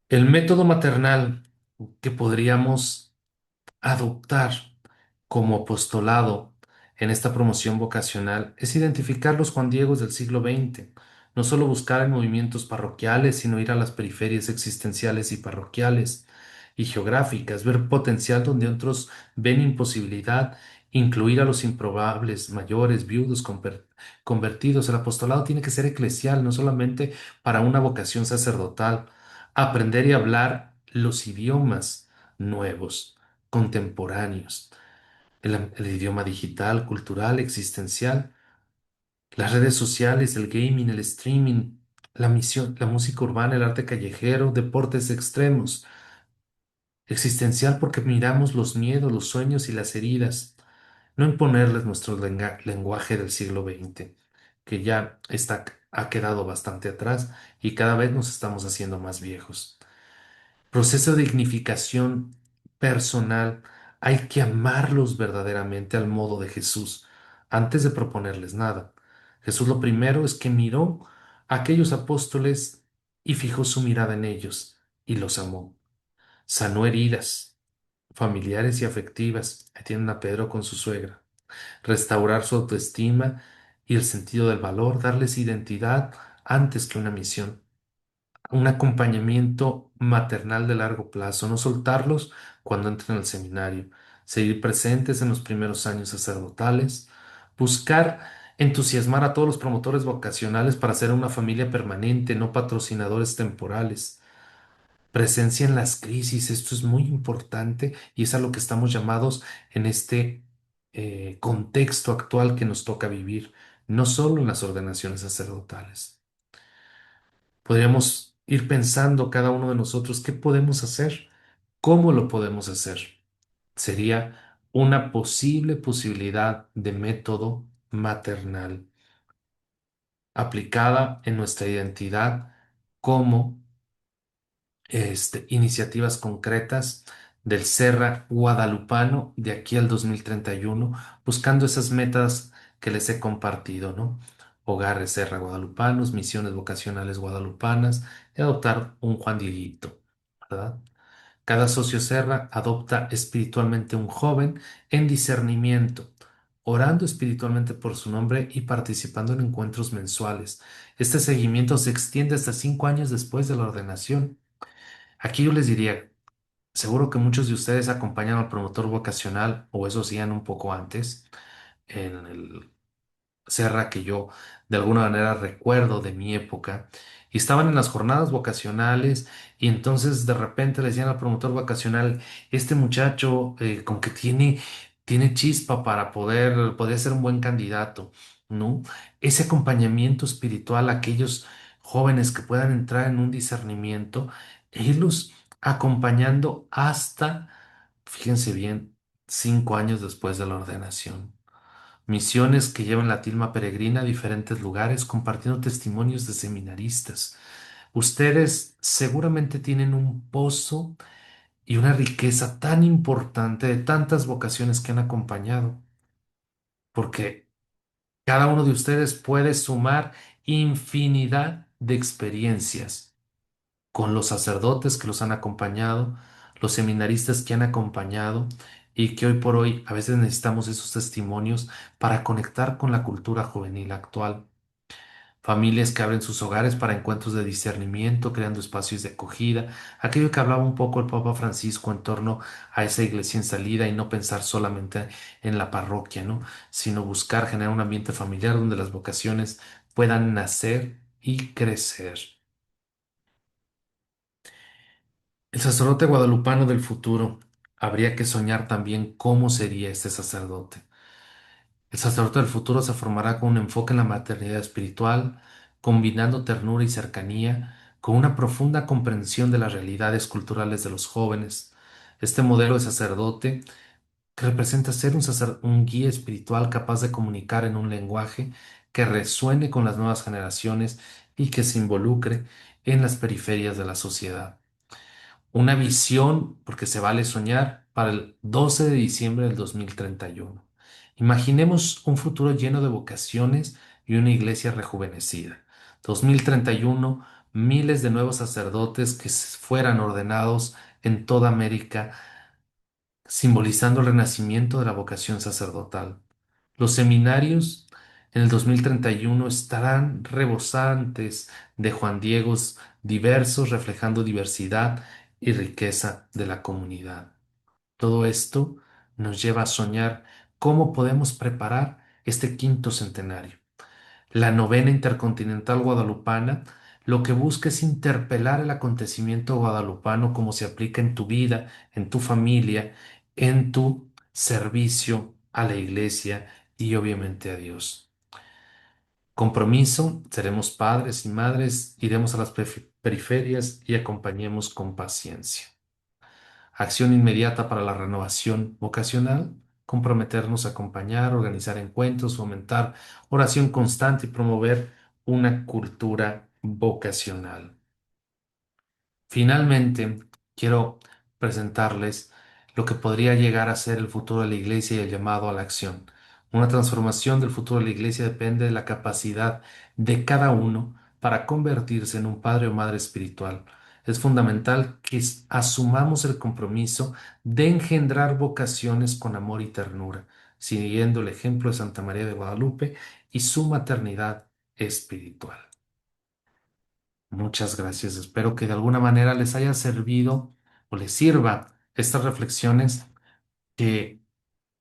El método maternal que podríamos adoptar como apostolado en esta promoción vocacional es identificar los Juan Diegos del siglo XX, no solo buscar en movimientos parroquiales, sino ir a las periferias existenciales y parroquiales y geográficas, ver potencial donde otros ven imposibilidad, incluir a los improbables, mayores, viudos, convertidos. El apostolado tiene que ser eclesial, no solamente para una vocación sacerdotal, aprender y hablar los idiomas nuevos contemporáneos, el idioma digital, cultural, existencial, las redes sociales, el gaming, el streaming, la misión, la música urbana, el arte callejero, deportes extremos, existencial porque miramos los miedos, los sueños y las heridas, no imponerles nuestro lenguaje del siglo XX, que ya ha quedado bastante atrás y cada vez nos estamos haciendo más viejos. Proceso de dignificación personal, hay que amarlos verdaderamente al modo de Jesús, antes de proponerles nada. Jesús lo primero es que miró a aquellos apóstoles y fijó su mirada en ellos y los amó. Sanó heridas familiares y afectivas. Ahí tienen a Pedro con su suegra. Restaurar su autoestima y el sentido del valor, darles identidad antes que una misión, un acompañamiento maternal de largo plazo, no soltarlos cuando entren al seminario, seguir presentes en los primeros años sacerdotales, buscar entusiasmar a todos los promotores vocacionales para ser una familia permanente, no patrocinadores temporales. Presencia en las crisis, esto es muy importante y es a lo que estamos llamados en este contexto actual que nos toca vivir, no solo en las ordenaciones sacerdotales. Podríamos ir pensando cada uno de nosotros qué podemos hacer, cómo lo podemos hacer. Sería una posible posibilidad de método maternal aplicada en nuestra identidad como iniciativas concretas del Serra guadalupano de aquí al 2031, buscando esas metas que les he compartido, ¿no? Hogares Serra guadalupanos, misiones vocacionales guadalupanas y adoptar un Juan Dieguito, ¿verdad? Cada socio Serra adopta espiritualmente un joven en discernimiento, orando espiritualmente por su nombre y participando en encuentros mensuales. Este seguimiento se extiende hasta 5 años después de la ordenación. Aquí yo les diría, seguro que muchos de ustedes acompañan al promotor vocacional o eso hacían un poco antes en el Serra que yo de alguna manera recuerdo de mi época y estaban en las jornadas vocacionales y entonces de repente le decían al promotor vocacional, este muchacho con que tiene chispa para poder ser un buen candidato, ¿no? Ese acompañamiento espiritual a aquellos jóvenes que puedan entrar en un discernimiento, e irlos acompañando hasta, fíjense bien, 5 años después de la ordenación. Misiones que llevan la tilma peregrina a diferentes lugares compartiendo testimonios de seminaristas. Ustedes seguramente tienen un pozo y una riqueza tan importante de tantas vocaciones que han acompañado, porque cada uno de ustedes puede sumar infinidad de experiencias con los sacerdotes que los han acompañado, los seminaristas que han acompañado y que hoy por hoy a veces necesitamos esos testimonios para conectar con la cultura juvenil actual. Familias que abren sus hogares para encuentros de discernimiento, creando espacios de acogida, aquello que hablaba un poco el Papa Francisco en torno a esa iglesia en salida y no pensar solamente en la parroquia, ¿no? Sino buscar generar un ambiente familiar donde las vocaciones puedan nacer y crecer. El sacerdote guadalupano del futuro, habría que soñar también cómo sería este sacerdote. El sacerdote del futuro se formará con un enfoque en la maternidad espiritual, combinando ternura y cercanía con una profunda comprensión de las realidades culturales de los jóvenes. Este modelo de sacerdote que representa ser un guía espiritual capaz de comunicar en un lenguaje que resuene con las nuevas generaciones y que se involucre en las periferias de la sociedad. Una visión, porque se vale soñar, para el 12 de diciembre del 2031. Imaginemos un futuro lleno de vocaciones y una iglesia rejuvenecida. 2031, miles de nuevos sacerdotes que fueran ordenados en toda América, simbolizando el renacimiento de la vocación sacerdotal. Los seminarios en el 2031 estarán rebosantes de Juan Diegos diversos, reflejando diversidad y riqueza de la comunidad. Todo esto nos lleva a soñar cómo podemos preparar este quinto centenario. La novena intercontinental guadalupana lo que busca es interpelar el acontecimiento guadalupano como se aplica en tu vida, en tu familia, en tu servicio a la iglesia y obviamente a Dios. Compromiso, seremos padres y madres, iremos a las periferias y acompañemos con paciencia. Acción inmediata para la renovación vocacional, comprometernos a acompañar, organizar encuentros, fomentar oración constante y promover una cultura vocacional. Finalmente, quiero presentarles lo que podría llegar a ser el futuro de la Iglesia y el llamado a la acción. Una transformación del futuro de la Iglesia depende de la capacidad de cada uno para convertirse en un padre o madre espiritual. Es fundamental que asumamos el compromiso de engendrar vocaciones con amor y ternura, siguiendo el ejemplo de Santa María de Guadalupe y su maternidad espiritual. Muchas gracias. Espero que de alguna manera les haya servido o les sirva estas reflexiones que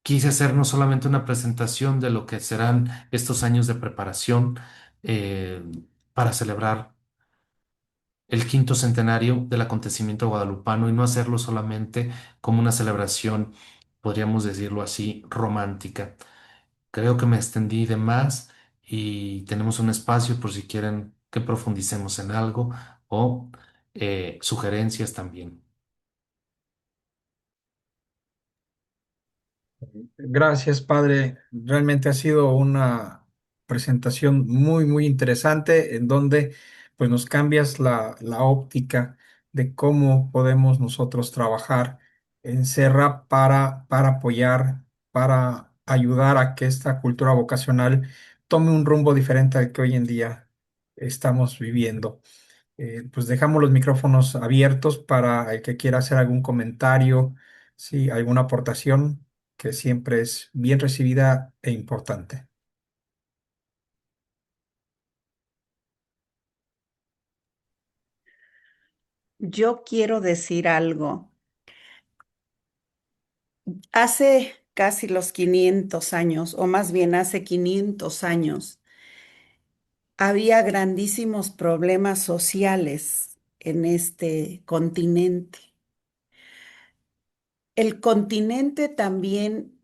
quise hacer no solamente una presentación de lo que serán estos años de preparación eh, para celebrar el quinto centenario del acontecimiento guadalupano y no hacerlo solamente como una celebración, podríamos decirlo así, romántica. Creo que me extendí de más y tenemos un espacio por si quieren que profundicemos en algo o sugerencias también. Gracias, padre. Realmente ha sido una presentación muy, muy interesante en donde pues nos cambias la óptica de cómo podemos nosotros trabajar en Serra para apoyar, para ayudar a que esta cultura vocacional tome un rumbo diferente al que hoy en día estamos viviendo. Pues dejamos los micrófonos abiertos para el que quiera hacer algún comentario, sí, alguna aportación que siempre es bien recibida e importante. Yo quiero decir algo. Hace casi los 500 años, o más bien hace 500 años, había grandísimos problemas sociales en este continente. El continente también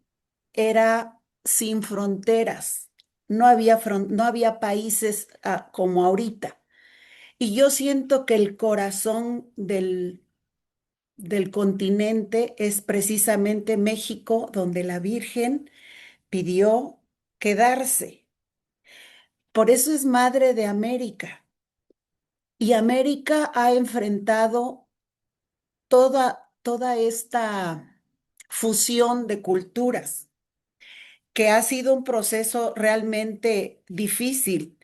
era sin fronteras, no había países como ahorita. Y yo siento que el corazón del continente es precisamente México, donde la Virgen pidió quedarse. Por eso es madre de América. Y América ha enfrentado toda esta fusión de culturas, que ha sido un proceso realmente difícil.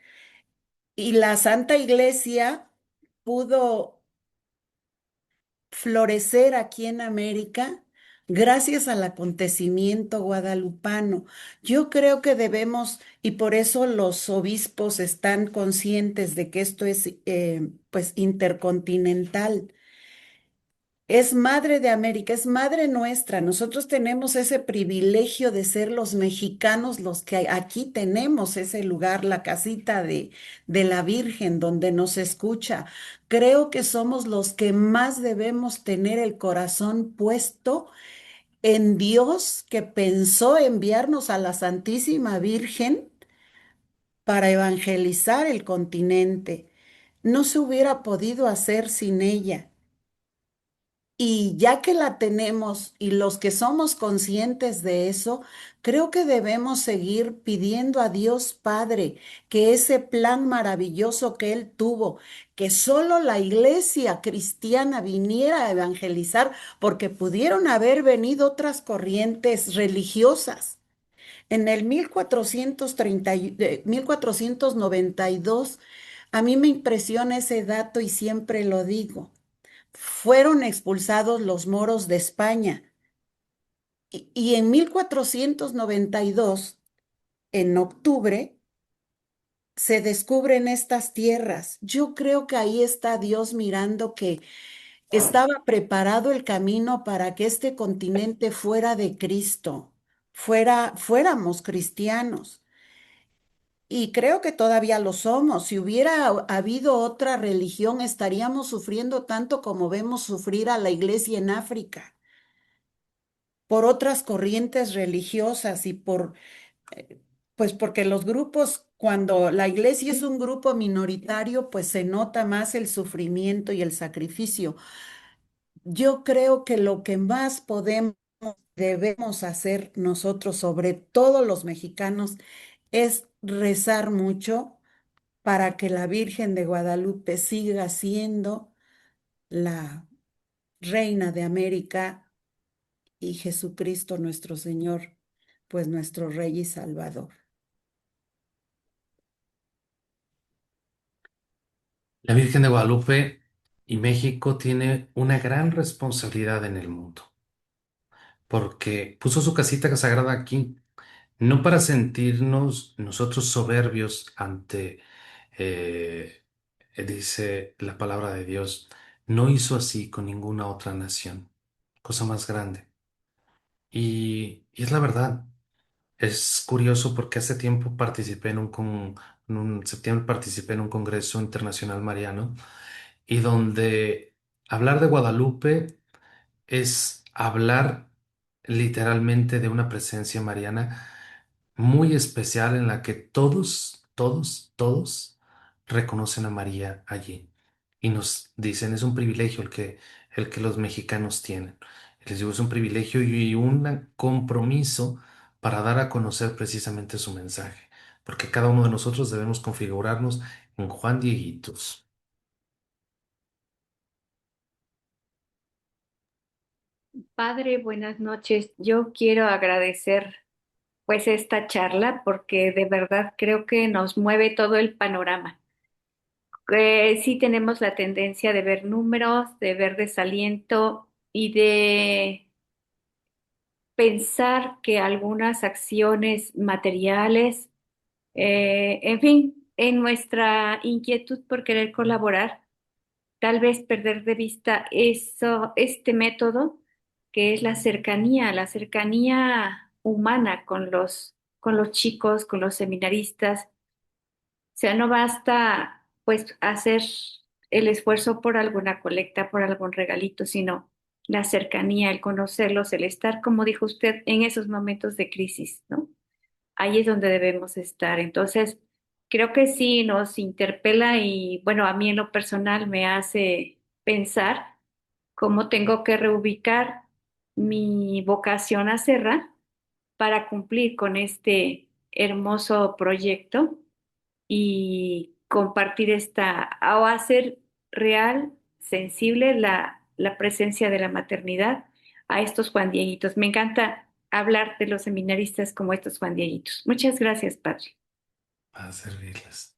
Y la Santa Iglesia pudo florecer aquí en América gracias al acontecimiento guadalupano. Yo creo que debemos, y por eso los obispos están conscientes de que esto es pues intercontinental. Es madre de América, es madre nuestra. Nosotros tenemos ese privilegio de ser los mexicanos los que aquí tenemos ese lugar, la casita de la Virgen donde nos escucha. Creo que somos los que más debemos tener el corazón puesto en Dios, que pensó enviarnos a la Santísima Virgen para evangelizar el continente. No se hubiera podido hacer sin ella. Y ya que la tenemos y los que somos conscientes de eso, creo que debemos seguir pidiendo a Dios Padre que ese plan maravilloso que Él tuvo, que solo la iglesia cristiana viniera a evangelizar, porque pudieron haber venido otras corrientes religiosas. En el 1492, a mí me impresiona ese dato y siempre lo digo. Fueron expulsados los moros de España y en 1492, en octubre, se descubren estas tierras. Yo creo que ahí está Dios mirando que estaba preparado el camino para que este continente fuera de Cristo, fuéramos cristianos. Y creo que todavía lo somos. Si hubiera habido otra religión, estaríamos sufriendo tanto como vemos sufrir a la iglesia en África, por otras corrientes religiosas y pues porque los grupos, cuando la iglesia es un grupo minoritario, pues se nota más el sufrimiento y el sacrificio. Yo creo que lo que más debemos hacer nosotros, sobre todo los mexicanos, es rezar mucho para que la Virgen de Guadalupe siga siendo la reina de América y Jesucristo nuestro Señor, pues nuestro Rey y Salvador. La Virgen de Guadalupe y México tiene una gran responsabilidad en el mundo, porque puso su casita sagrada aquí, no para sentirnos nosotros soberbios ante, dice la palabra de Dios, no hizo así con ninguna otra nación, cosa más grande. Y es la verdad. Es curioso porque hace tiempo participé en septiembre participé en un congreso internacional mariano y donde hablar de Guadalupe es hablar literalmente de una presencia mariana muy especial en la que todos reconocen a María allí y nos dicen es un privilegio el que los mexicanos tienen. Les digo, es un privilegio y un compromiso para dar a conocer precisamente su mensaje, porque cada uno de nosotros debemos configurarnos en Juan Dieguitos. Padre, buenas noches. Yo quiero agradecer pues esta charla porque de verdad creo que nos mueve todo el panorama. Sí tenemos la tendencia de ver números, de ver desaliento y de pensar que algunas acciones materiales, en fin, en nuestra inquietud por querer colaborar, tal vez perder de vista este método que es la cercanía humana con los chicos, con los seminaristas. O sea, no basta pues hacer el esfuerzo por alguna colecta, por algún regalito, sino la cercanía, el conocerlos, el estar, como dijo usted, en esos momentos de crisis, ¿no? Ahí es donde debemos estar. Entonces, creo que sí nos interpela y bueno, a mí en lo personal me hace pensar cómo tengo que reubicar mi vocación a Serra para cumplir con este hermoso proyecto y compartir o hacer real, sensible la presencia de la maternidad a estos Juan Dieguitos. Me encanta hablar de los seminaristas como estos Juan Dieguitos. Muchas gracias, Padre. A servirles.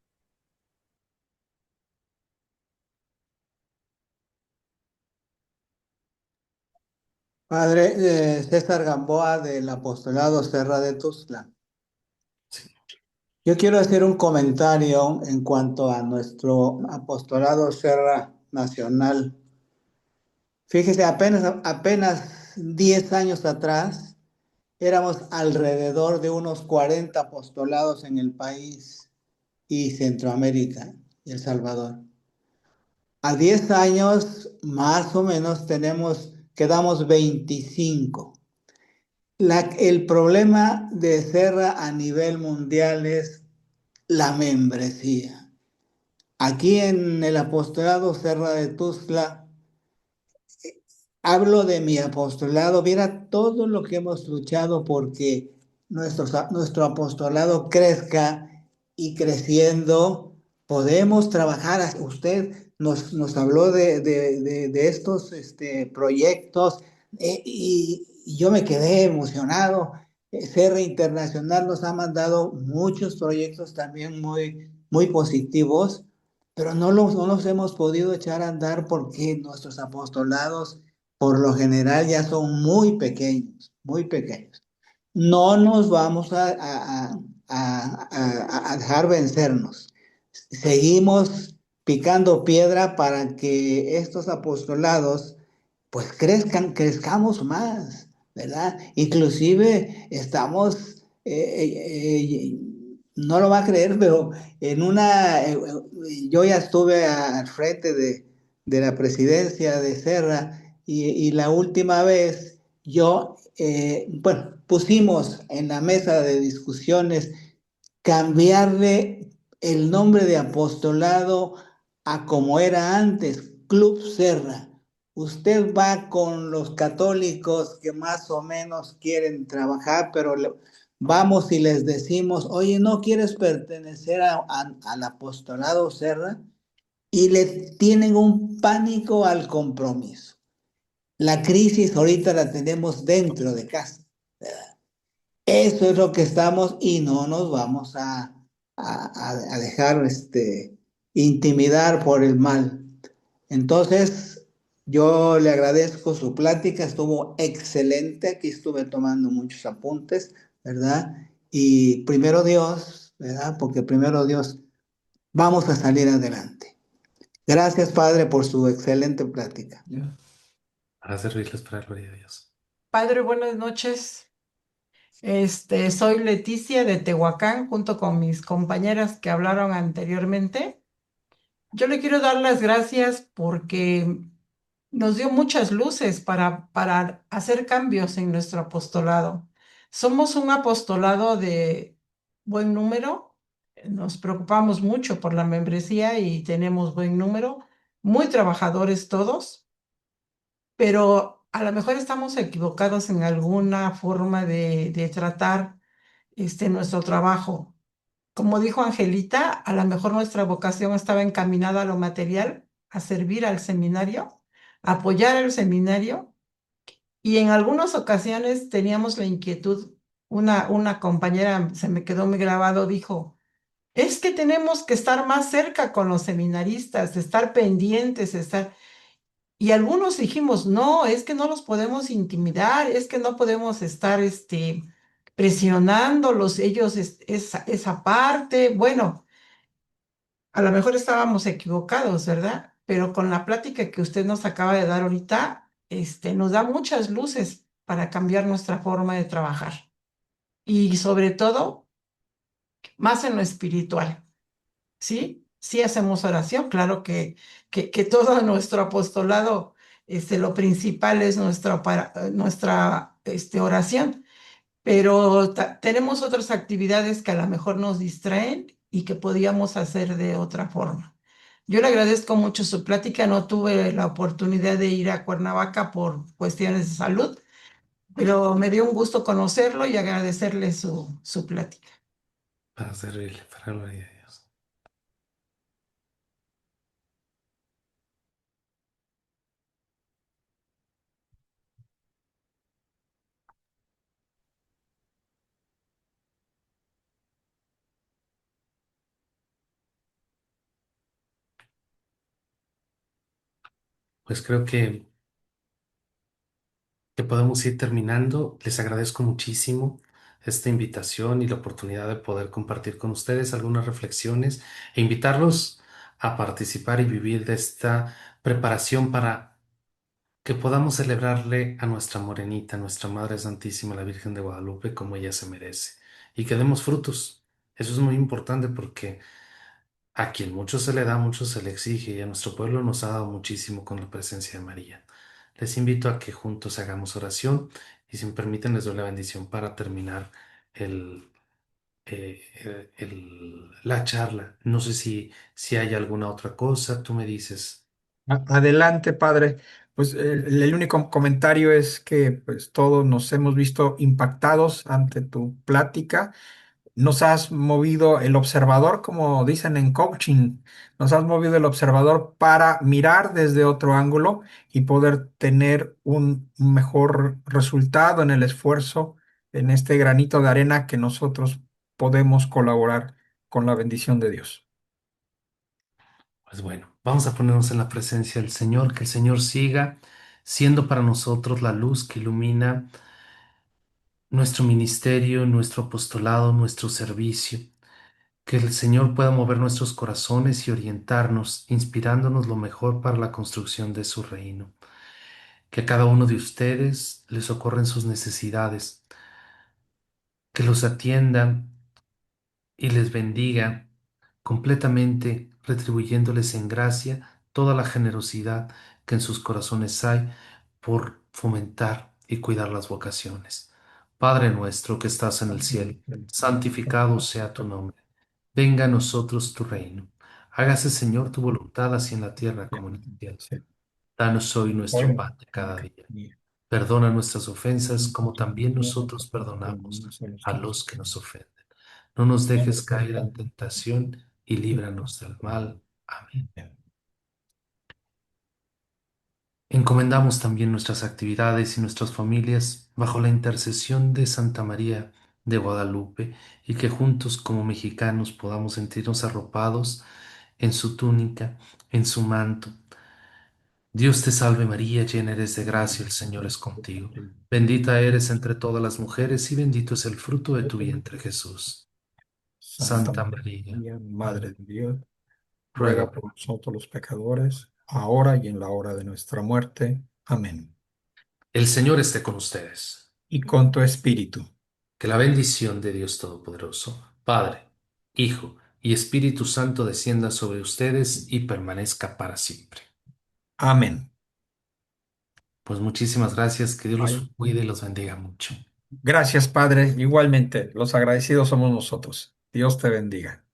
Padre César Gamboa del Apostolado Serra de Tuzla. Yo quiero hacer un comentario en cuanto a nuestro Apostolado Serra Nacional. Fíjese, apenas 10 años atrás éramos alrededor de unos 40 apostolados en el país y Centroamérica y El Salvador. A 10 años más o menos quedamos 25. El problema de Serra a nivel mundial es la membresía. Aquí en el apostolado Serra de Tuzla, hablo de mi apostolado, viera todo lo que hemos luchado porque nuestro apostolado crezca y creciendo podemos trabajar. Usted nos habló de estos proyectos y yo me quedé emocionado. Serra Internacional nos ha mandado muchos proyectos también muy positivos, pero no los hemos podido echar a andar porque nuestros apostolados por lo general ya son muy pequeños, muy pequeños. No nos vamos a dejar vencernos. Seguimos picando piedra para que estos apostolados pues crezcamos más, ¿verdad? Inclusive estamos, no lo va a creer, pero yo ya estuve al frente de la presidencia de Serra y la última vez pusimos en la mesa de discusiones cambiarle el nombre de apostolado a como era antes, Club Serra. Usted va con los católicos que más o menos quieren trabajar, pero vamos y les decimos, oye, ¿no quieres pertenecer al apostolado Serra? Y le tienen un pánico al compromiso. La crisis ahorita la tenemos dentro de casa, ¿verdad? Eso es lo que estamos y no nos vamos a dejar intimidar por el mal. Entonces, yo le agradezco su plática, estuvo excelente, aquí estuve tomando muchos apuntes, ¿verdad? Y primero Dios, ¿verdad? Porque primero Dios, vamos a salir adelante. Gracias, Padre, por su excelente plática. A servirles para la gloria de Dios. Padre, buenas noches. Soy Leticia de Tehuacán, junto con mis compañeras que hablaron anteriormente. Yo le quiero dar las gracias porque nos dio muchas luces para hacer cambios en nuestro apostolado. Somos un apostolado de buen número, nos preocupamos mucho por la membresía y tenemos buen número, muy trabajadores todos, pero a lo mejor estamos equivocados en alguna forma de tratar nuestro trabajo. Como dijo Angelita, a lo mejor nuestra vocación estaba encaminada a lo material, a servir al seminario, a apoyar al seminario, y en algunas ocasiones teníamos la inquietud. Una compañera, se me quedó muy grabado, dijo, es que tenemos que estar más cerca con los seminaristas, estar pendientes, Y algunos dijimos, no, es que no los podemos intimidar, es que no podemos estar presionándolos, ellos esa parte. Bueno, a lo mejor estábamos equivocados, ¿verdad? Pero con la plática que usted nos acaba de dar ahorita, nos da muchas luces para cambiar nuestra forma de trabajar. Y sobre todo, más en lo espiritual, ¿sí? Sí hacemos oración, claro que todo nuestro apostolado, lo principal es nuestra oración, pero tenemos otras actividades que a lo mejor nos distraen y que podíamos hacer de otra forma. Yo le agradezco mucho su plática, no tuve la oportunidad de ir a Cuernavaca por cuestiones de salud, pero me dio un gusto conocerlo y agradecerle su plática. para servirle, para la gloria de Dios. Pues creo que podemos ir terminando. Les agradezco muchísimo esta invitación y la oportunidad de poder compartir con ustedes algunas reflexiones e invitarlos a participar y vivir de esta preparación para que podamos celebrarle a nuestra morenita, nuestra Madre Santísima, la Virgen de Guadalupe, como ella se merece, y que demos frutos. Eso es muy importante porque a quien mucho se le da, mucho se le exige, y a nuestro pueblo nos ha dado muchísimo con la presencia de María. Les invito a que juntos hagamos oración y si me permiten les doy la bendición para terminar el, la charla. No sé si hay alguna otra cosa, tú me dices. Adelante, padre. Pues el único comentario es que pues todos nos hemos visto impactados ante tu plática. Nos has movido el observador, como dicen en coaching, nos has movido el observador para mirar desde otro ángulo y poder tener un mejor resultado en el esfuerzo, en este granito de arena que nosotros podemos colaborar con la bendición de Dios. Pues bueno, vamos a ponernos en la presencia del Señor, que el Señor siga siendo para nosotros la luz que ilumina nuestro ministerio, nuestro apostolado, nuestro servicio. Que el Señor pueda mover nuestros corazones y orientarnos, inspirándonos lo mejor para la construcción de su reino. Que a cada uno de ustedes les ocurren sus necesidades, que los atiendan y les bendiga completamente, retribuyéndoles en gracia toda la generosidad que en sus corazones hay por fomentar y cuidar las vocaciones. Padre nuestro que estás en el cielo, santificado sea tu nombre. Venga a nosotros tu reino. Hágase, Señor, tu voluntad así en la tierra como en el cielo. Danos hoy nuestro pan de cada día. Perdona nuestras ofensas como también nosotros perdonamos a los que nos ofenden. No nos dejes caer en tentación y líbranos del mal. Amén. Encomendamos también nuestras actividades y nuestras familias bajo la intercesión de Santa María de Guadalupe y que juntos como mexicanos podamos sentirnos arropados en su túnica, en su manto. Dios te salve María, llena eres de gracia, el Señor es contigo. Bendita eres entre todas las mujeres y bendito es el fruto de tu vientre Jesús. Santa Santa María, María, Madre de Dios, ruega ruega por por nosotros los pecadores, ahora y en la hora de nuestra muerte. Amén. el Señor esté con ustedes. Y con tu espíritu. Que la bendición de Dios Todopoderoso, Padre, Hijo y Espíritu Santo descienda sobre ustedes y permanezca para siempre. Amén. Pues muchísimas gracias, que Dios los Ay, cuide y los bendiga mucho. gracias, Padre. Igualmente, los agradecidos somos nosotros. Dios te bendiga.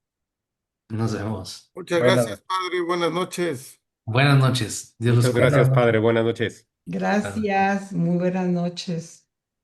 Nos vemos. Muchas Buenas, gracias, padre. Buenas noches. Buenas noches. Dios los Muchas cuide. gracias, buenas padre. noches. Buenas noches. Gracias, muy buenas noches.